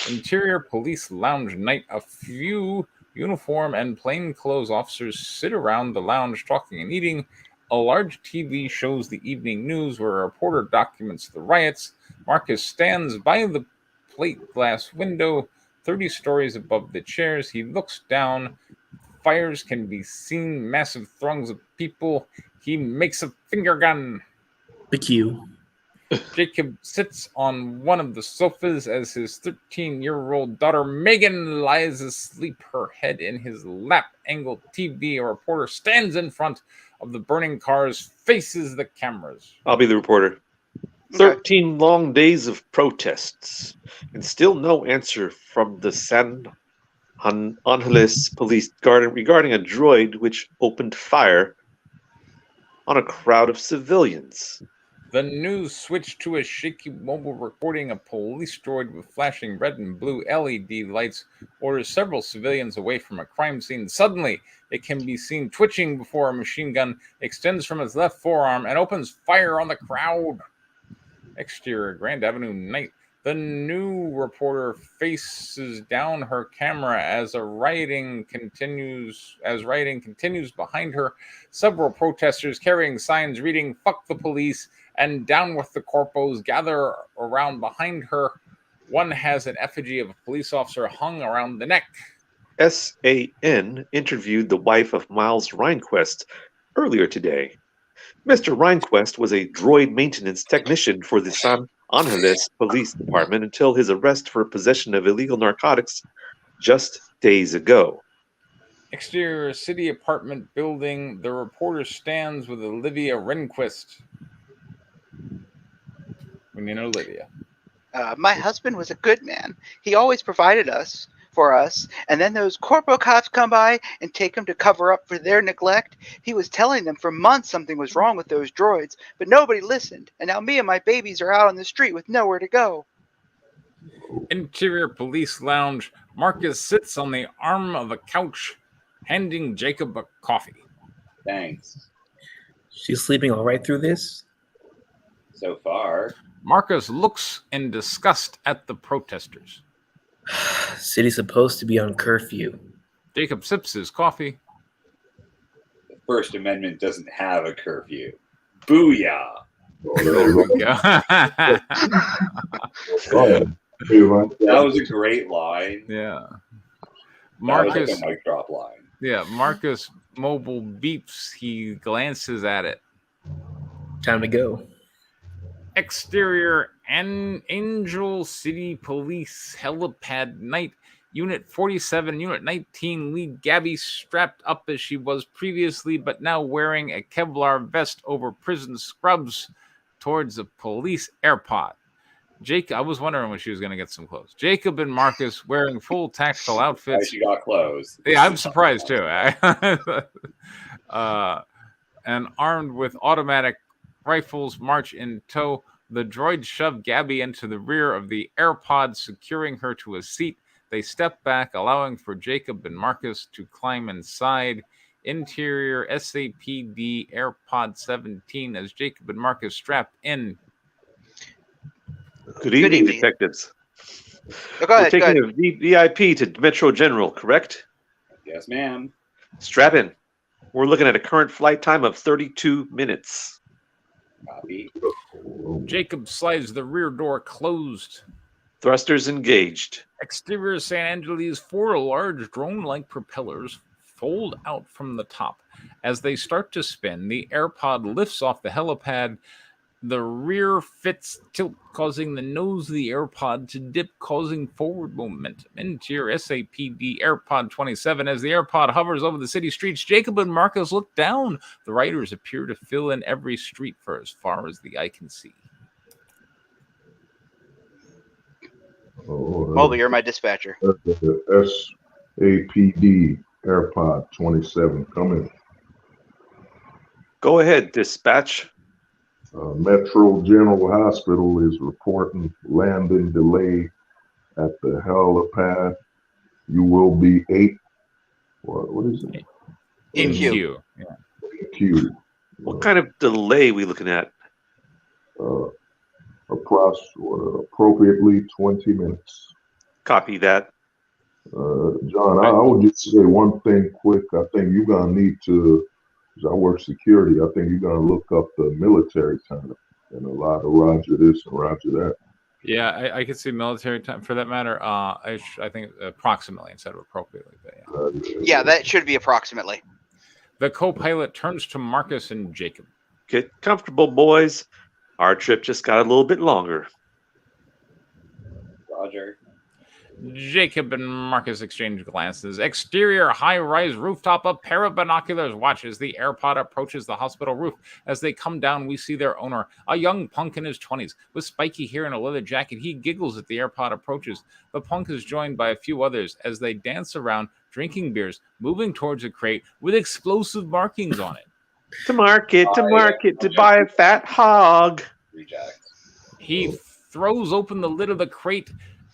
Interior police lounge night. A few uniform and plainclothes officers sit around the lounge talking and eating. A large TV shows the evening news where a reporter documents the riots. Marcus stands by the plate glass window 30 stories above the chairs. He looks down. Fires can be seen. Massive throngs of people. He makes a finger gun. The cue. Jacob sits on one of the sofas as his 13-year-old daughter Megan lies asleep, her head in his lap. Angled TV. A reporter stands in front of the burning cars, faces the cameras. I'll be the reporter. 13 long days of protests, and still no answer from the San Angeles police regarding a droid which opened fire on a crowd of civilians. The news switched to a shaky mobile recording. A police droid with flashing red and blue LED lights orders several civilians away from a crime scene. Suddenly, it can be seen twitching before a machine gun extends from its left forearm and opens fire on the crowd. Exterior, Grand Avenue night. The new reporter faces down her camera as rioting continues behind her. Several protesters carrying signs reading "Fuck the police" and "Down with the corpos" gather around behind her. One has an effigy of a police officer hung around the neck. SAN interviewed the wife of Miles Rhinequest earlier today. Mr. Rhinequest was a droid maintenance technician for the San Angeles Police Department until his arrest for possession of illegal narcotics just days ago. Exterior city apartment building. The reporter stands with Olivia Rehnquist. We need Olivia. My husband was a good man. He always provided us for us, and then those corporal cops come by and take him to cover up for their neglect. He was telling them for months something was wrong with those droids, but nobody listened, and now me and my babies are out on the street with nowhere to go. Interior police lounge. Marcus sits on the arm of a couch, handing Jacob a coffee. Thanks. She's sleeping all right through this? So far. Marcus looks in disgust at the protesters. City's supposed to be on curfew. Jacob sips his coffee. The First Amendment doesn't have a curfew. Booyah! There we go. That was a great line. Yeah. Marcus, Marcus, like a mic drop line. Yeah, Marcus mobile beeps. He glances at it. Time to go. Exterior and Angel City Police helipad night. Unit 47, Unit 19, lead Gabby strapped up as she was previously, but now wearing a Kevlar vest over prison scrubs towards a police airpod. I was wondering when she was going to get some clothes. Jacob and Marcus wearing full tactical outfits. She got clothes. Yeah, I'm surprised too. And armed with automatic rifles march in tow. The droids shove Gabby into the rear of the airpod, securing her to a seat. They step back, allowing for Jacob and Marcus to climb inside. Interior SAPD AirPod 17 as Jacob and Marcus strap in. Good evening, detectives. Go ahead, We're taking a VIP to Metro General, correct? Yes, ma'am. Strap in. We're looking at a current flight time of 32 minutes. Copy. Jacob slides the rear door closed. Thrusters engaged. Exterior San Angeles, 4 large drone-like propellers fold out from the top. As they start to spin, the AirPod lifts off the helipad. The rear fits tilt, causing the nose of the AirPod to dip, causing forward momentum. Interior SAPD AirPod 27. As the AirPod hovers over the city streets, Jacob and Marcus look down. The riders appear to fill in every street for as far as the eye can see. Mulby, you're my dispatcher. SAPD AirPod 27. Come in. Go ahead, dispatch. Metro General Hospital is reporting landing delay at the helipad. You will be what is it? In queue. Yeah. In queue. What kind of delay are we looking at? Appropriately 20 minutes. Copy that. John, I would just say one thing quick. I think you're going to need to, because I work security, I think you're going to look up the military time and a lot of roger this and roger that. Yeah, I could see military time for that matter. I think approximately instead of appropriately. But yeah, that should be approximately. The co-pilot turns to Marcus and Jacob. Get comfortable, boys. Our trip just got a little bit longer. Roger. Jacob and Marcus exchange glances. Exterior high-rise rooftop. A pair of binoculars watches the AirPod approaches the hospital roof. As they come down, we see their owner, a young punk in his 20s, with spiky hair and a leather jacket. He giggles as the AirPod approaches. The punk is joined by a few others as they dance around, drinking beers, moving towards a crate with explosive markings on it. To market, to buy a fat hog. Reject. He throws open the lid of the crate,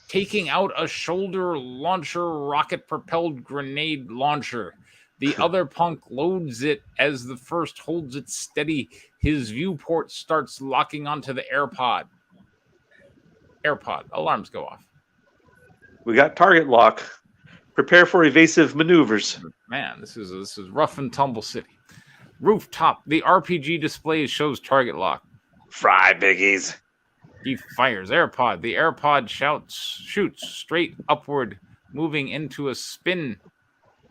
taking out a shoulder launcher rocket-propelled grenade launcher. The other punk loads it as the first holds it steady. His viewport starts locking onto the AirPod. Alarms go off. We got target lock. Prepare for evasive maneuvers. Man, this is rough and tumble city. Rooftop. The RPG display shows target lock. Fry biggies. He fires AirPod. The AirPod shoots straight upward, moving into a spin.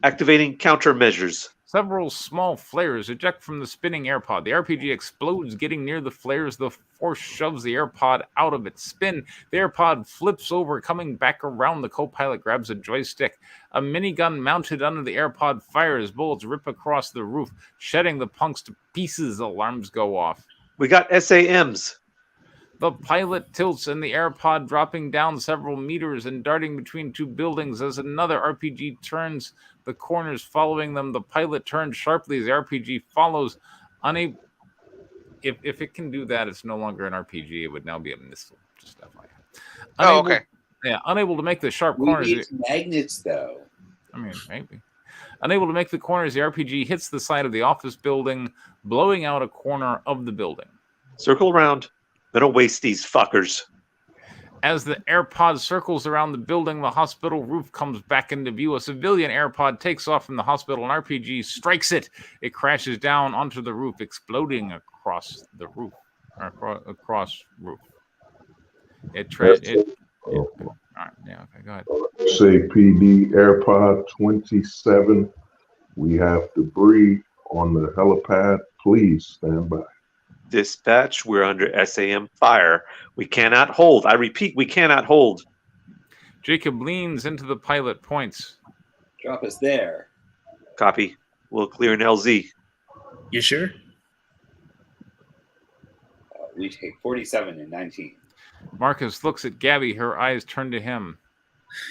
Activating countermeasures. Several small flares eject from the spinning AirPod. The RPG explodes, getting near the flares. The force shoves the AirPod out of its spin. The AirPod flips over, coming back around. The co-pilot grabs a joystick. A minigun mounted under the AirPod fires. Bullets rip across the roof, shedding the punks to pieces. Alarms go off. We got SAMs. The pilot tilts and the AirPod dropping down several meters and darting between two buildings as another RPG turns the corners following them. The pilot turns sharply as the RPG follows. If it can do that, it's no longer an RPG. It would now be a missile. Just FYI. Okay. Yeah, unable to make the sharp We corners. need magnets, though. I mean, maybe. Unable to make the corners, the RPG hits the side of the office building, blowing out a corner of the building. Circle around. They don't waste these fuckers. As the AirPod circles around the building, the hospital roof comes back into view. A civilian AirPod takes off from the hospital, and RPG strikes it. It crashes down onto the roof, exploding across the roof. Across roof. All right, yeah, okay, go ahead. Say PD AirPod 27. We have debris on the helipad. Please stand by. Dispatch, we're under SAM fire. We cannot hold. I repeat, we cannot hold. Jacob leans into the pilot, points. Drop us there. Copy. We'll clear an LZ. You sure? We take 47 and 19. Marcus looks at Gabby. Her eyes turn to him.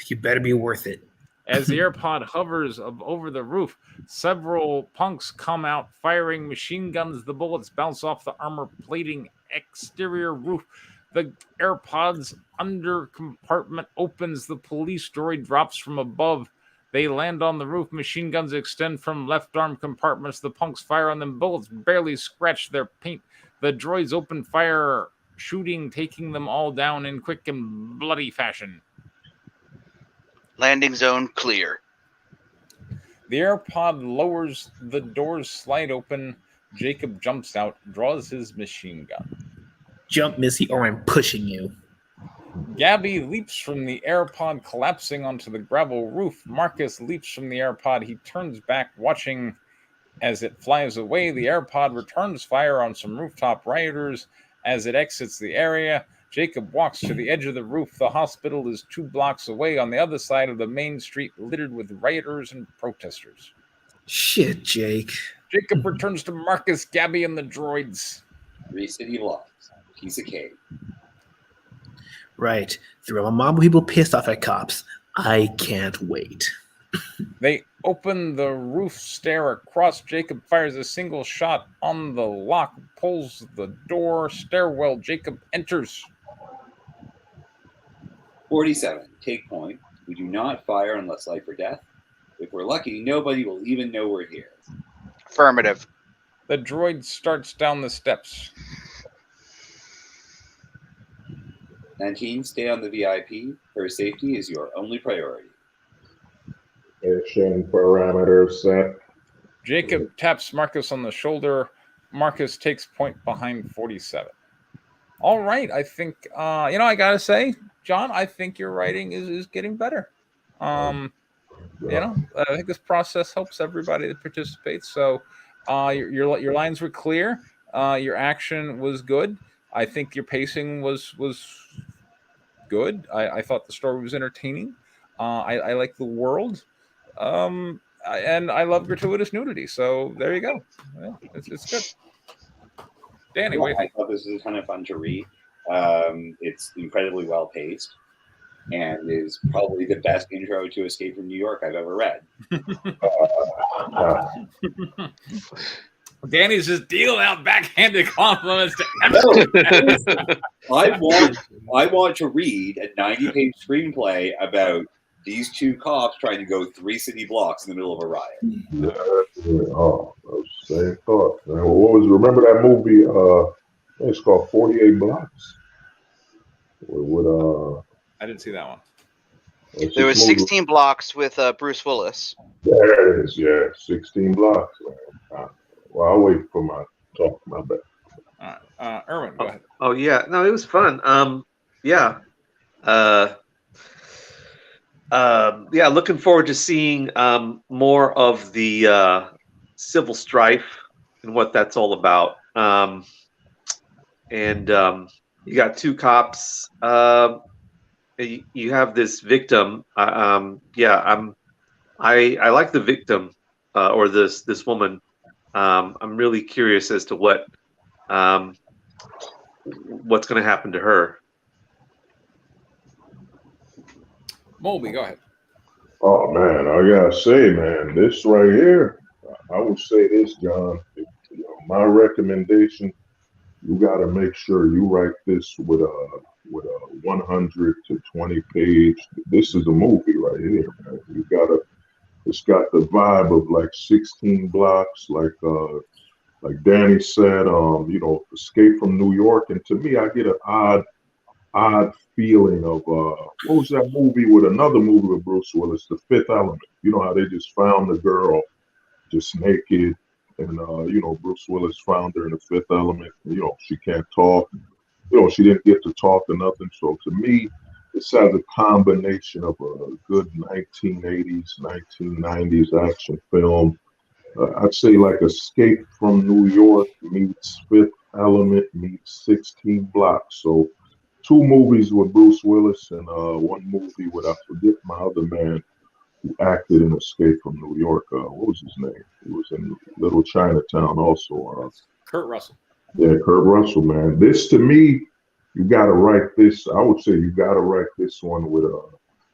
You better be worth it. As the AirPod hovers over the roof, several punks come out firing machine guns. The bullets bounce off the armor plating exterior roof. The AirPod's under compartment opens. The police droid drops from above. They land on the roof. Machine guns extend from left arm compartments. The punks fire on them. Bullets barely scratch their paint. The droids open fire, shooting, taking them all down in quick and bloody fashion. Landing zone clear. The AirPod lowers, the doors slide open. Jacob jumps out, draws his machine gun. Jump, Missy, or I'm pushing you. Gabby leaps from the AirPod, collapsing onto the gravel roof. Marcus leaps from the AirPod. He turns back, watching as it flies away. The AirPod returns fire on some rooftop rioters as it exits the area. Jacob walks to the edge of the roof. The hospital is 2 blocks away on the other side of the main street, littered with rioters and protesters. Shit, Jake. Jacob returns to Marcus, Gabby, and the droids. 3 city blocks. Piece of cake. Right. Throw a mob of people pissed off at cops. I can't wait. They open the roof stair across. Jacob fires a single shot on the lock, pulls the door stairwell. Jacob enters. 47. Take point. We do not fire unless life or death. If we're lucky, nobody will even know we're here. Affirmative. The droid starts down the steps. 19. Stay on the VIP. Her safety is your only priority. Mission parameters set. Jacob taps Marcus on the shoulder. Marcus takes point behind 47. All right. I think, I got to say, John, I think your writing is getting better. I think this process helps everybody that participates. So your lines were clear. Your action was good. I think your pacing was good. I thought the story was entertaining. I like the world. And I love gratuitous nudity. So there you go. Yeah, it's good. Danny, well, I thought this was kind of fun to read. It's incredibly well paced and is probably the best intro to Escape from New York I've ever read. Danny's just dealing out backhanded compliments to everyone. I want to read a 90-page screenplay about these 2 cops trying to go 3 city blocks in the middle of a riot. Oh, same thought. Remember that movie? It's called 48 Blocks. I didn't see that one. There was 16 blocks with Bruce Willis. There it is. Yeah, 16 blocks. Well, I'll wait for my talk. My bad. All right, Erwin, go ahead. Oh yeah, no, it was fun. Looking forward to seeing more of the civil strife and what that's all about. You got 2 cops. You have this victim. I like the victim or this woman. I'm really curious as to what what's going to happen to her? Molby, go ahead. Oh man, I gotta say, man, this right here, I would say this, John. My recommendation, you gotta make sure you write this with a 100 to 20 page. This is a movie right here, man. It's got the vibe of like 16 blocks, like Danny said, Escape from New York. And to me, I get an odd feeling of what was that movie with another movie with Bruce Willis, The Fifth Element. You know how they just found the girl just naked, and Bruce Willis found her in The Fifth Element. She can't talk. She didn't get to talk or nothing. So to me, this has a combination of a good 1980s, 1990s action film. I'd say like Escape from New York meets Fifth Element meets 16 blocks. So 2 movies with Bruce Willis and 1 movie with, I forget my other man who acted in Escape from New York. What was his name? He was in Little Chinatown also. Kurt Russell. Yeah, Kurt Russell, man. This, to me, you got to write this. I would say you got to write this one with a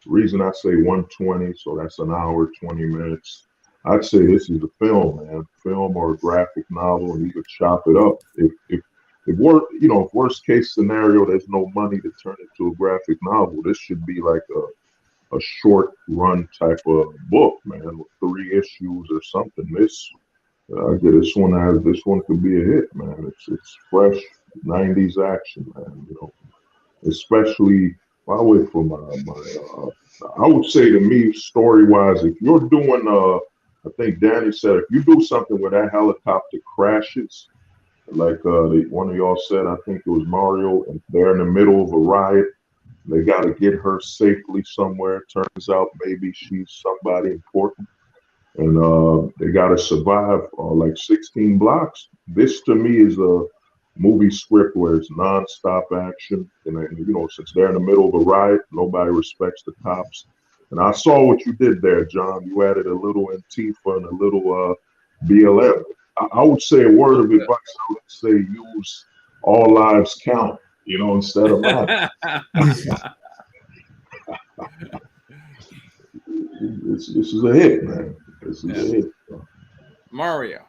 reason I say 120, so that's an hour, 20 minutes. I'd say this is a film, man. Film or a graphic novel, and you could chop it up. If worst case scenario, there's no money to turn it to a graphic novel, this should be like a short run type of book, man, with 3 issues or something. This one could be a hit, man. It's fresh 90s action, man. Especially I wait for I would say to me, story wise, if you're doing I think Danny said if you do something where that helicopter crashes, like one of y'all said, I think it was Mario, and they're in the middle of a riot. They got to get her safely somewhere. Turns out maybe she's somebody important, and they got to survive like 16 blocks. This to me is a movie script where it's nonstop action, and since they're in the middle of a riot, nobody respects the cops. And I saw what you did there, John. You added a little Antifa and a little BLM. I would say a word of advice. I would say use all lives count, instead of mine. This is a hit, man. This is a hit. Mario.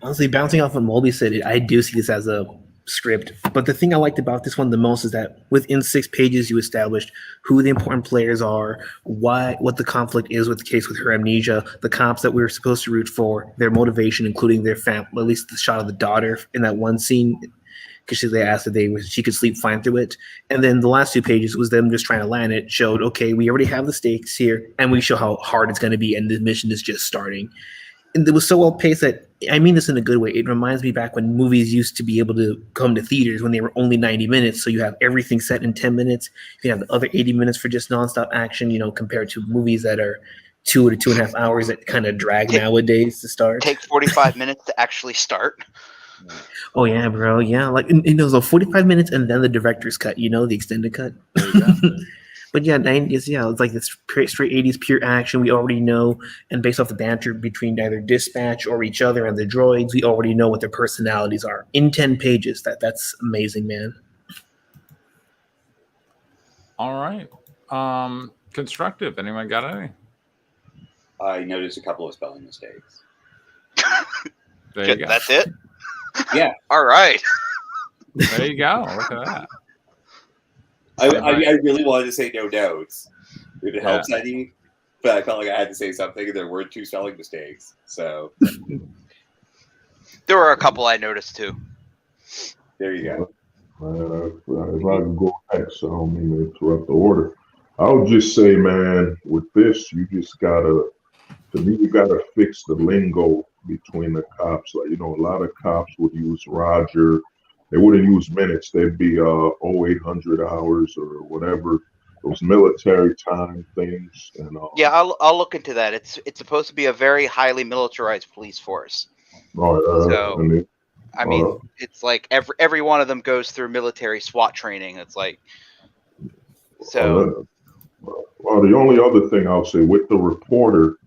Honestly, bouncing off what Molby said, I do see this as a script. But the thing I liked about this one the most is that within 6 pages, you established who the important players are, what the conflict is with the case with her amnesia, the cops that we were supposed to root for, their motivation, including their family, at least the shot of the daughter in that one scene, because they asked if she could sleep fine through it. And then the last 2 pages was them just trying to land it, showed, okay, we already have the stakes here, and we show how hard it's going to be, and the mission is just starting. And it was so well paced that, I mean this in a good way, it reminds me back when movies used to be able to come to theaters when they were only 90 minutes. So you have everything set in 10 minutes. You have the other 80 minutes for just nonstop action, compared to movies that are 2 to 2.5 hours that kind of drag nowadays to start. Take 45 minutes to actually start. Oh, yeah, bro. Yeah. Like, so 45 minutes and then the director's cut, the extended cut. But yeah, 90s, it's like this straight 80s pure action. We already know, and based off the banter between either Dispatch or each other and the droids, we already know what their personalities are in 10 pages. That's amazing, man. All right. Constructive. Anyone got any? I noticed a couple of spelling mistakes. There you go. That's it? Yeah. All right. There you go. Look at that. I really wanted to say no notes. If it helps any, but I felt like I had to say something, and there were 2 spelling mistakes. So there were a couple I noticed too. There you go. If I can go next, I don't mean to interrupt the order. I would just say, man, with this, you just gotta fix the lingo between the cops. Like, a lot of cops would use Roger. They wouldn't use minutes. They'd be 0800 hours or whatever, those military time things. And yeah, I'll look into that. It's supposed to be a very highly militarized police force. I mean, it's like every one of them goes through military SWAT training. It's like so. Well, the only other thing I'll say with the reporter,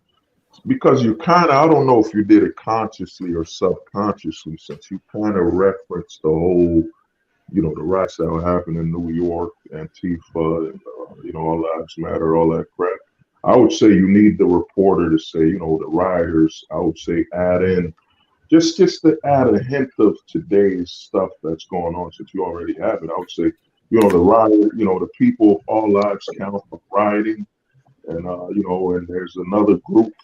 because you kind of, I don't know if you did it consciously or subconsciously, since you kind of referenced the whole, you know, the riots that were happening in New York, Antifa, and, you know, All Lives Matter, all that crap. I would say you need the reporter to say, you know, the rioters. I would say add in just to add a hint of today's stuff that's going on, since you already have it. I would say, you know, the riot, you know, the people of all lives count for rioting, and you know, and there's another group.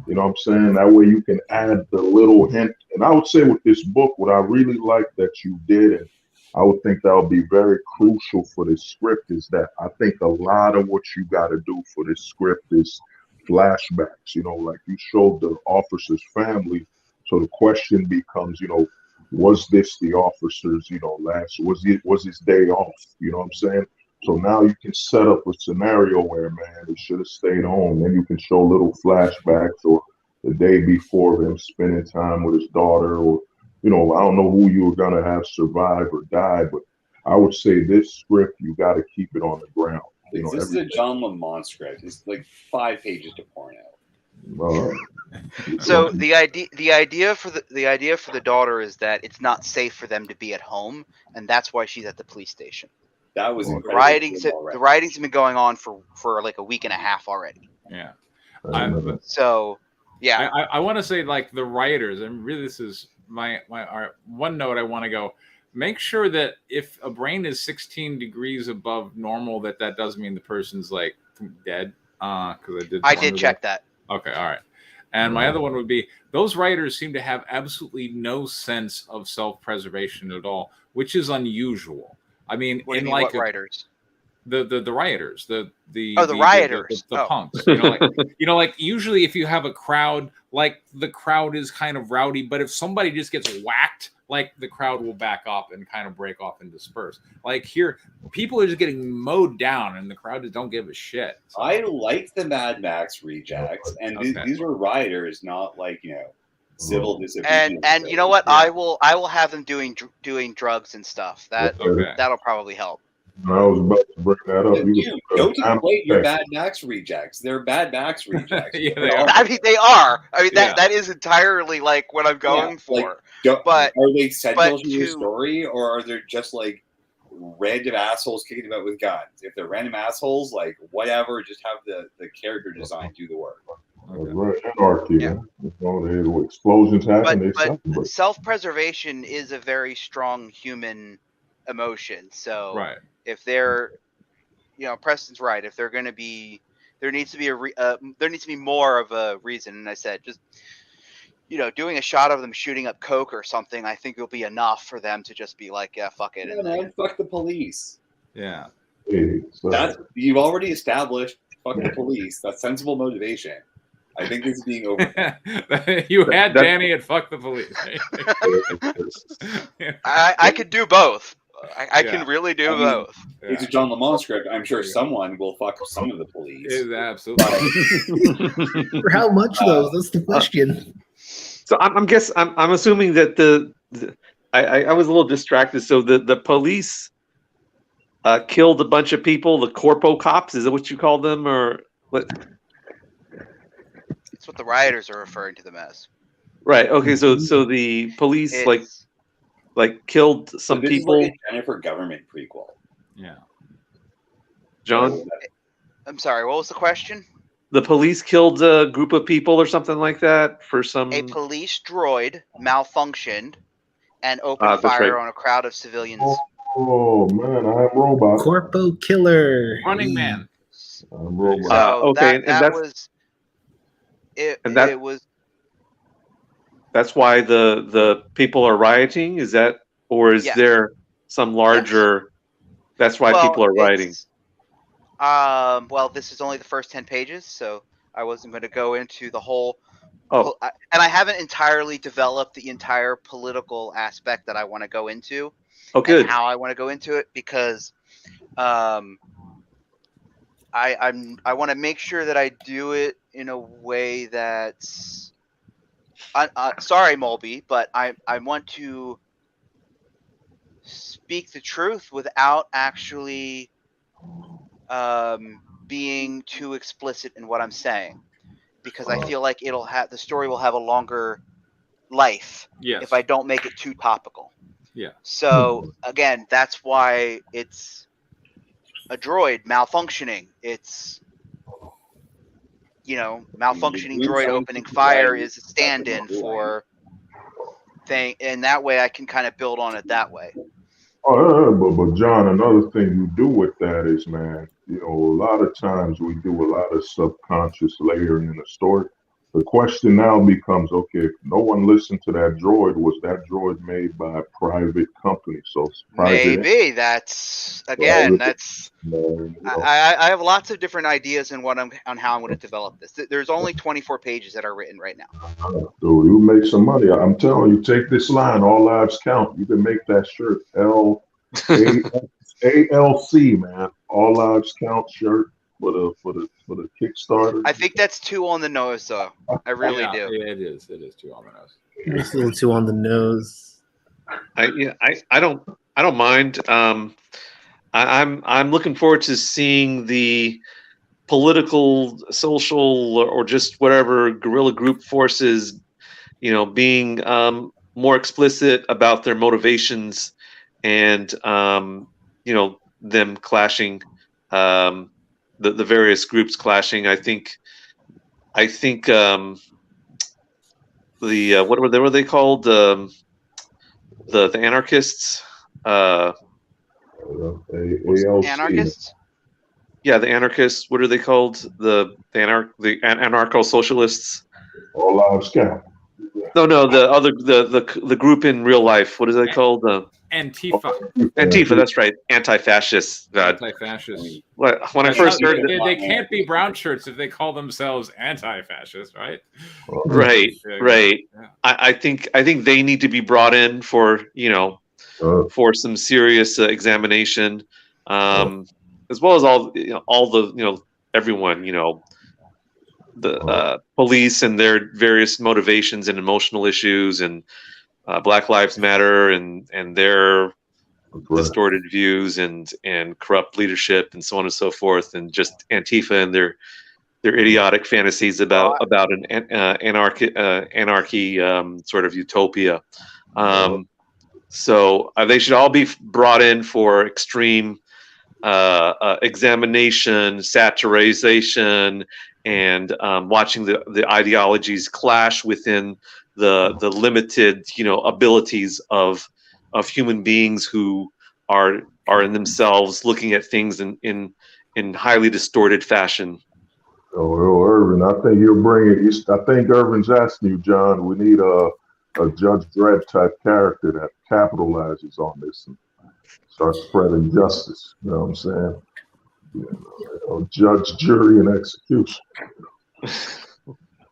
You know what I'm saying? That way you can add the little hint. And I would say with this book, what I really like that you did, and I would think that would be very crucial for this script, is that I think a lot of what you got to do for this script is flashbacks. You know, like you showed the officer's family. So the question becomes, you know, was this the officer's, you know, was his day off? You know what I'm saying? So now you can set up a scenario where, man, he should have stayed home. Then you can show little flashbacks, or the day before him spending time with his daughter, or, you know, I don't know who you were going to have survive or die, but I would say this script, you got to keep it on the ground. You know, this is a John Lamont script. It's like 5 pages to porno. So the idea for the daughter is that it's not safe for them to be at home, and that's why she's at the police station. That was the writings have been going on for like a week and a half already. Yeah. I want to say, like, the writers, and really this is my one note I want to go. Make sure that if a brain is 16 degrees above normal, that doesn't mean the person's like dead. Because I did check that. Okay, all right. And my other one would be, those writers seem to have absolutely no sense of self-preservation at all, which is unusual. I mean, what do you mean, what writers? The rioters, the rioters, the punks. You know, like usually if you have a crowd, like the crowd is kind of rowdy, but if somebody just gets whacked, like the crowd will back up and kind of break off and disperse. Like here, people are just getting mowed down, and the crowd just don't give a shit. So. I like the Mad Max rejects, and these were rioters, not like, you know, civil disobedience. And you know what? Yeah. I will have them doing drugs and stuff. That'll probably help. I was about to bring that up. Don't conflate your Mad Max rejects. They're Mad Max rejects. They are. I mean, they are. I mean, that is entirely like what I'm going for. Like, but are they central to your story, or are they just like random assholes kicking about with guns? If they're random assholes, like whatever, just have the character design do the work. Right, anarchy. Yeah. You know, explosions happen. But self-preservation is a very strong human emotion. So if they're, you know, Preston's right. If they're going to be, there needs to be more of a reason. And I said, just, you know, doing a shot of them shooting up coke or something, I think will be enough for them to just be like, yeah, fuck it. Yeah, man, fuck the police. Yeah. You've already established fuck the police. That's sensible motivation. I think this is being over. You had Danny at fuck the police. I could do both. I can really do both. It's a John Lamont script. I'm sure someone will fuck some of the police. Absolutely. For how much, though? That's the question. So I'm assuming that I was a little distracted. So the police killed a bunch of people. The corpo cops, is that what you call them, or what? That's what the rioters are referring to them as. Right. Okay. So the police like killed some people. Is like a Jennifer Government prequel. Yeah. John? I'm sorry, what was the question? The police killed a group of people or something like that for some... A police droid malfunctioned and opened fire on a crowd of civilians. Oh, man, I am Robot. Corpo Killer. Running Man. I'm Robot. So okay, that was... It was... That's why the people are rioting? Is that... Or is there some larger... That's why people are rioting? Well, this is only the first 10 pages, so I wasn't going to go into the whole... and I haven't entirely developed the entire political aspect that I want to go into. Oh, good. And how I want to go into it, because I want to make sure that I do it in a way that's... sorry, Mulby, but I want to speak the truth without actually... being too explicit in what I'm saying, because I feel like the story will have a longer life if I don't make it too topical. Yeah. So again, that's why it's a droid malfunctioning. It's malfunctioning droid opening fire is a stand-in for thing, and that way I can kind of build on it that way. Oh, but John, another thing you do with that is, man, a lot of times we do a lot of subconscious layering in the story. The question now becomes, okay, if no one listened to that droid, was that droid made by a private company? So it's private. Maybe that's again. I have lots of different ideas on how I'm going to develop this. There's only 24 pages that are written right now. Dude, you make some money. I'm telling you, take this line, all lives count. You can make that shirt. ALC, man. All lives count shirt for the Kickstarter. I think that's too on the nose, though. I really do. Yeah, it is. It is too on the nose. It's a little too on the nose. I don't mind. I'm looking forward to seeing the political, social, or just whatever guerrilla group forces, being more explicit about their motivations and them clashing, the various groups clashing. I think the what were they called? The anarchists. Anarchists? Yeah, the anarchists. What are they called? The anarcho-socialists. All lives count. No, the other the group in real life. What is it called? Antifa. Antifa. That's right. Anti-fascists. Anti-fascists. When I first heard it, they can't be brown shirts if they call themselves anti-fascist, right? Right. Yeah. I think they need to be brought in for for some serious examination, as well as all the everyone, the police and their various motivations and emotional issues, and Black Lives Matter and their distorted views and corrupt leadership and so on and so forth, and just Antifa and their idiotic fantasies about an anarchy sort of utopia. So they should all be brought in for extreme examination, satirization, and watching the ideologies clash within the limited abilities of human beings who are in themselves looking at things in highly distorted fashion. Oh, Irvin, I think you'll bring it. I think Irvin's asking you, John. We need a Judge Dredd type character that capitalizes on this and starts spreading justice. You know what I'm saying? Judge, jury, and execution.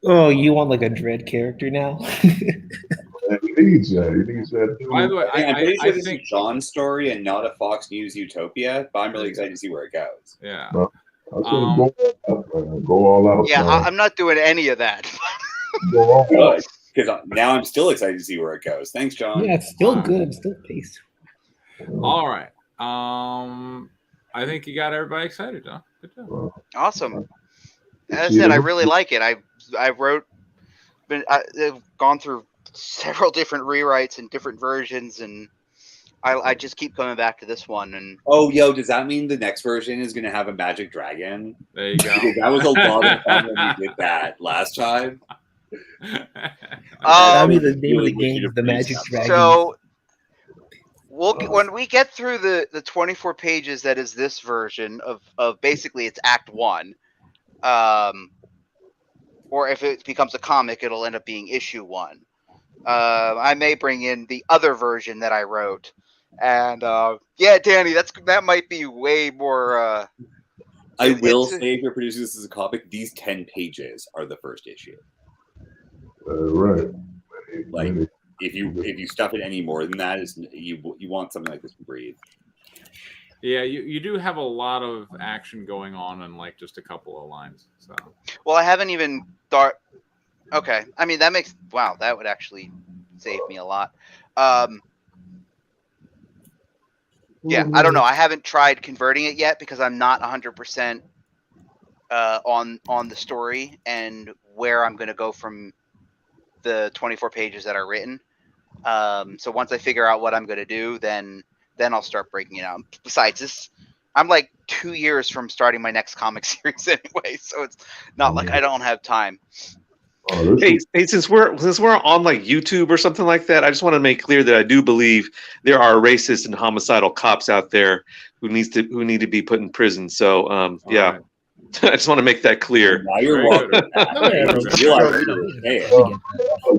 Oh, you want like a Dredd character now? He needs that. By the way, I think John's story and not a Fox News utopia, but I'm really excited to see where it goes. Yeah. Go all out. Yeah, I'm not doing any of that. Good, because now I'm still excited to see where it goes. Thanks, John. Yeah, it's still good. It's still paced. All right. I think you got everybody excited, huh? Good job. Awesome. As I said, I really like it. I've gone through several different rewrites and different versions, and I just keep coming back to this one. And does that mean the next version is going to have a magic dragon? There you go. That was a lot of fun when we did that last time. That'd be the name of the game, the Magic Dragon. So when we get through the 24 pages that is this version of basically it's Act 1, or if it becomes a comic, it'll end up being Issue 1. I may bring in the other version that I wrote, and Danny, that might be way more. I will say, if you're producing this as a comic, these 10 pages are the first issue. Right. Like if you stuff it any more than that, you want something like this to breathe. Yeah, you do have a lot of action going on in like just a couple of lines. So. Well, I haven't even thought. Okay, I mean that would actually save me a lot. Yeah, I don't know. I haven't tried converting it yet because I'm not 100% on the story and where I'm going to go from the 24 pages that are written. So once I figure out what I'm going to do, then I'll start breaking it out. Besides this, I'm like 2 years from starting my next comic series anyway, so it's not like I don't have time. Hey, since we're on like YouTube or something like that, I just want to make clear that I do believe there are racist and homicidal cops out there who need to be put in prison. So yeah. Right. I just want to make that clear. Now you're welcome.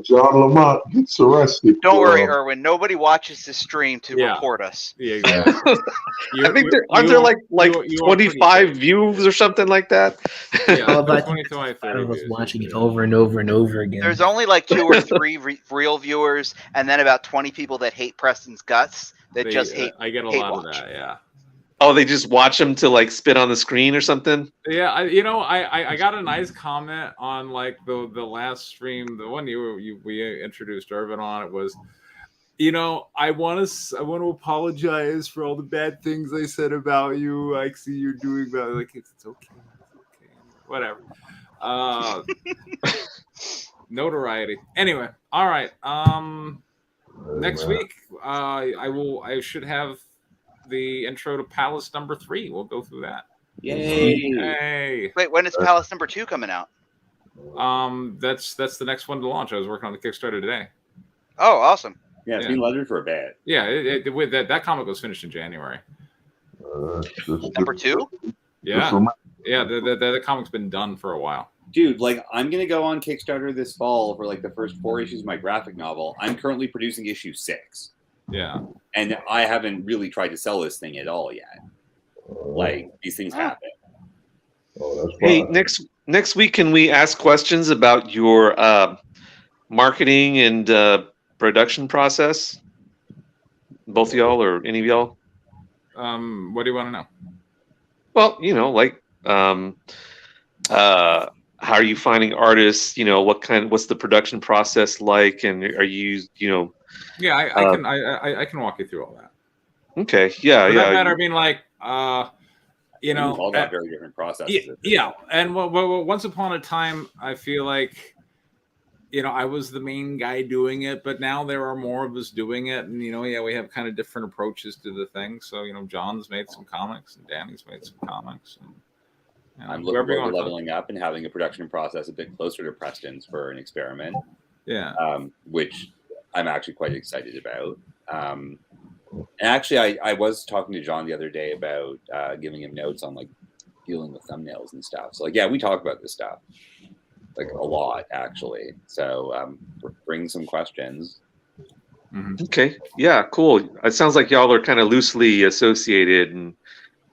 John Lamont gets arrested. Don't worry, Erwin. Nobody watches this stream to report us. Yeah, exactly. I think aren't there like 25 views or something like that? Yeah, I was watching it over and over and over again. There's only like 2 or 3 real viewers, and then about 20 people that hate Preston's guts that just hate. I get a lot of that. Yeah. Oh, they just watch him to like spit on the screen or something. Yeah, I got a nice comment on like the last stream, the one we introduced Irvin on. It was, I want to apologize for all the bad things I said about you. I see you're doing that. Like it's okay, whatever. Notoriety. Anyway, all right. Next week, I should have the intro to Palace number 3. We'll go through that. Yay! Wait, when is Palace number 2 coming out? That's the next one to launch. I was working on the Kickstarter today. Oh, awesome! Yeah, it's been lettered for a bit. Yeah, with that comic was finished in January. Number 2? Yeah, the comic's been done for a while. Dude, like I'm gonna go on Kickstarter this fall for like the first 4 issues of my graphic novel. I'm currently producing issue 6. Yeah. And I haven't really tried to sell this thing at all yet. Like these things happen. Hey, next week, can we ask questions about your marketing and production process? Both of y'all or any of y'all? What do you want to know? Well, like how are you finding artists? What's the production process like? And are you, Yeah, I can walk you through all that. Okay. Yeah. For that matter, I mean, like, all got very different processes. Yeah, and once upon a time, I feel like, I was the main guy doing it, but now there are more of us doing it, and we have kind of different approaches to the thing. So John's made some comics, and Danny's made some comics, and I'm looking forward to leveling up and having a production process a bit closer to Preston's for an experiment. Yeah. Which I'm actually quite excited about. And actually, I was talking to John the other day about giving him notes on like dealing with thumbnails and stuff. So we talk about this stuff like a lot actually. So bring some questions. Mm-hmm. Okay. Yeah. Cool. It sounds like y'all are kind of loosely associated and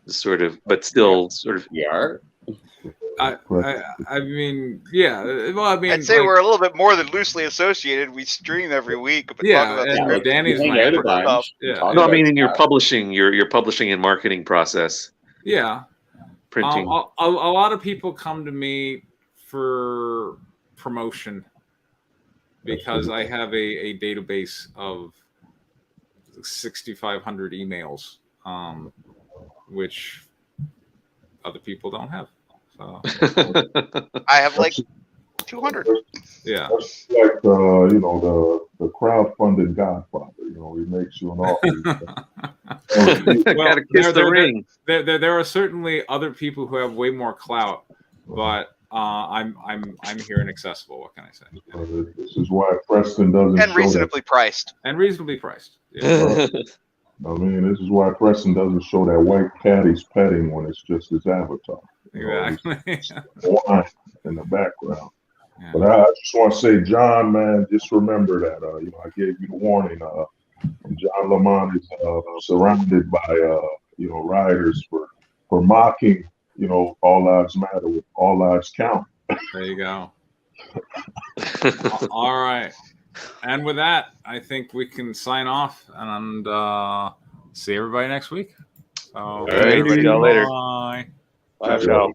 sort of, but still sort of. We are. I mean, yeah. Well, I mean, I'd say we're a little bit more than loosely associated. We stream every week. But Danny's my stuff. Yeah. No, I mean in your publishing, your publishing and marketing process. Yeah. Printing. A lot of people come to me for promotion because I have a database of 6,500 emails, which other people don't have. So. I have like 200. Yeah. That's like the crowdfunded Godfather. He makes you an offer. Gotta kiss the ring. There are certainly other people who have way more clout, but I'm here and accessible. What can I say? This is why Preston doesn't. And reasonably priced. And reasonably priced. Yeah. I mean, this is why Preston doesn't show that white cat he's petting when it's just his avatar. Exactly. Wine in the background. Yeah. But I just want to say, John, man, just remember that. I gave you the warning. John Lamont is surrounded by writers for mocking, all lives matter with all lives count. There you go. All right. And with that, I think we can sign off and see everybody next week. So, all right, everybody. Y'all later. Bye. Bye. Ciao.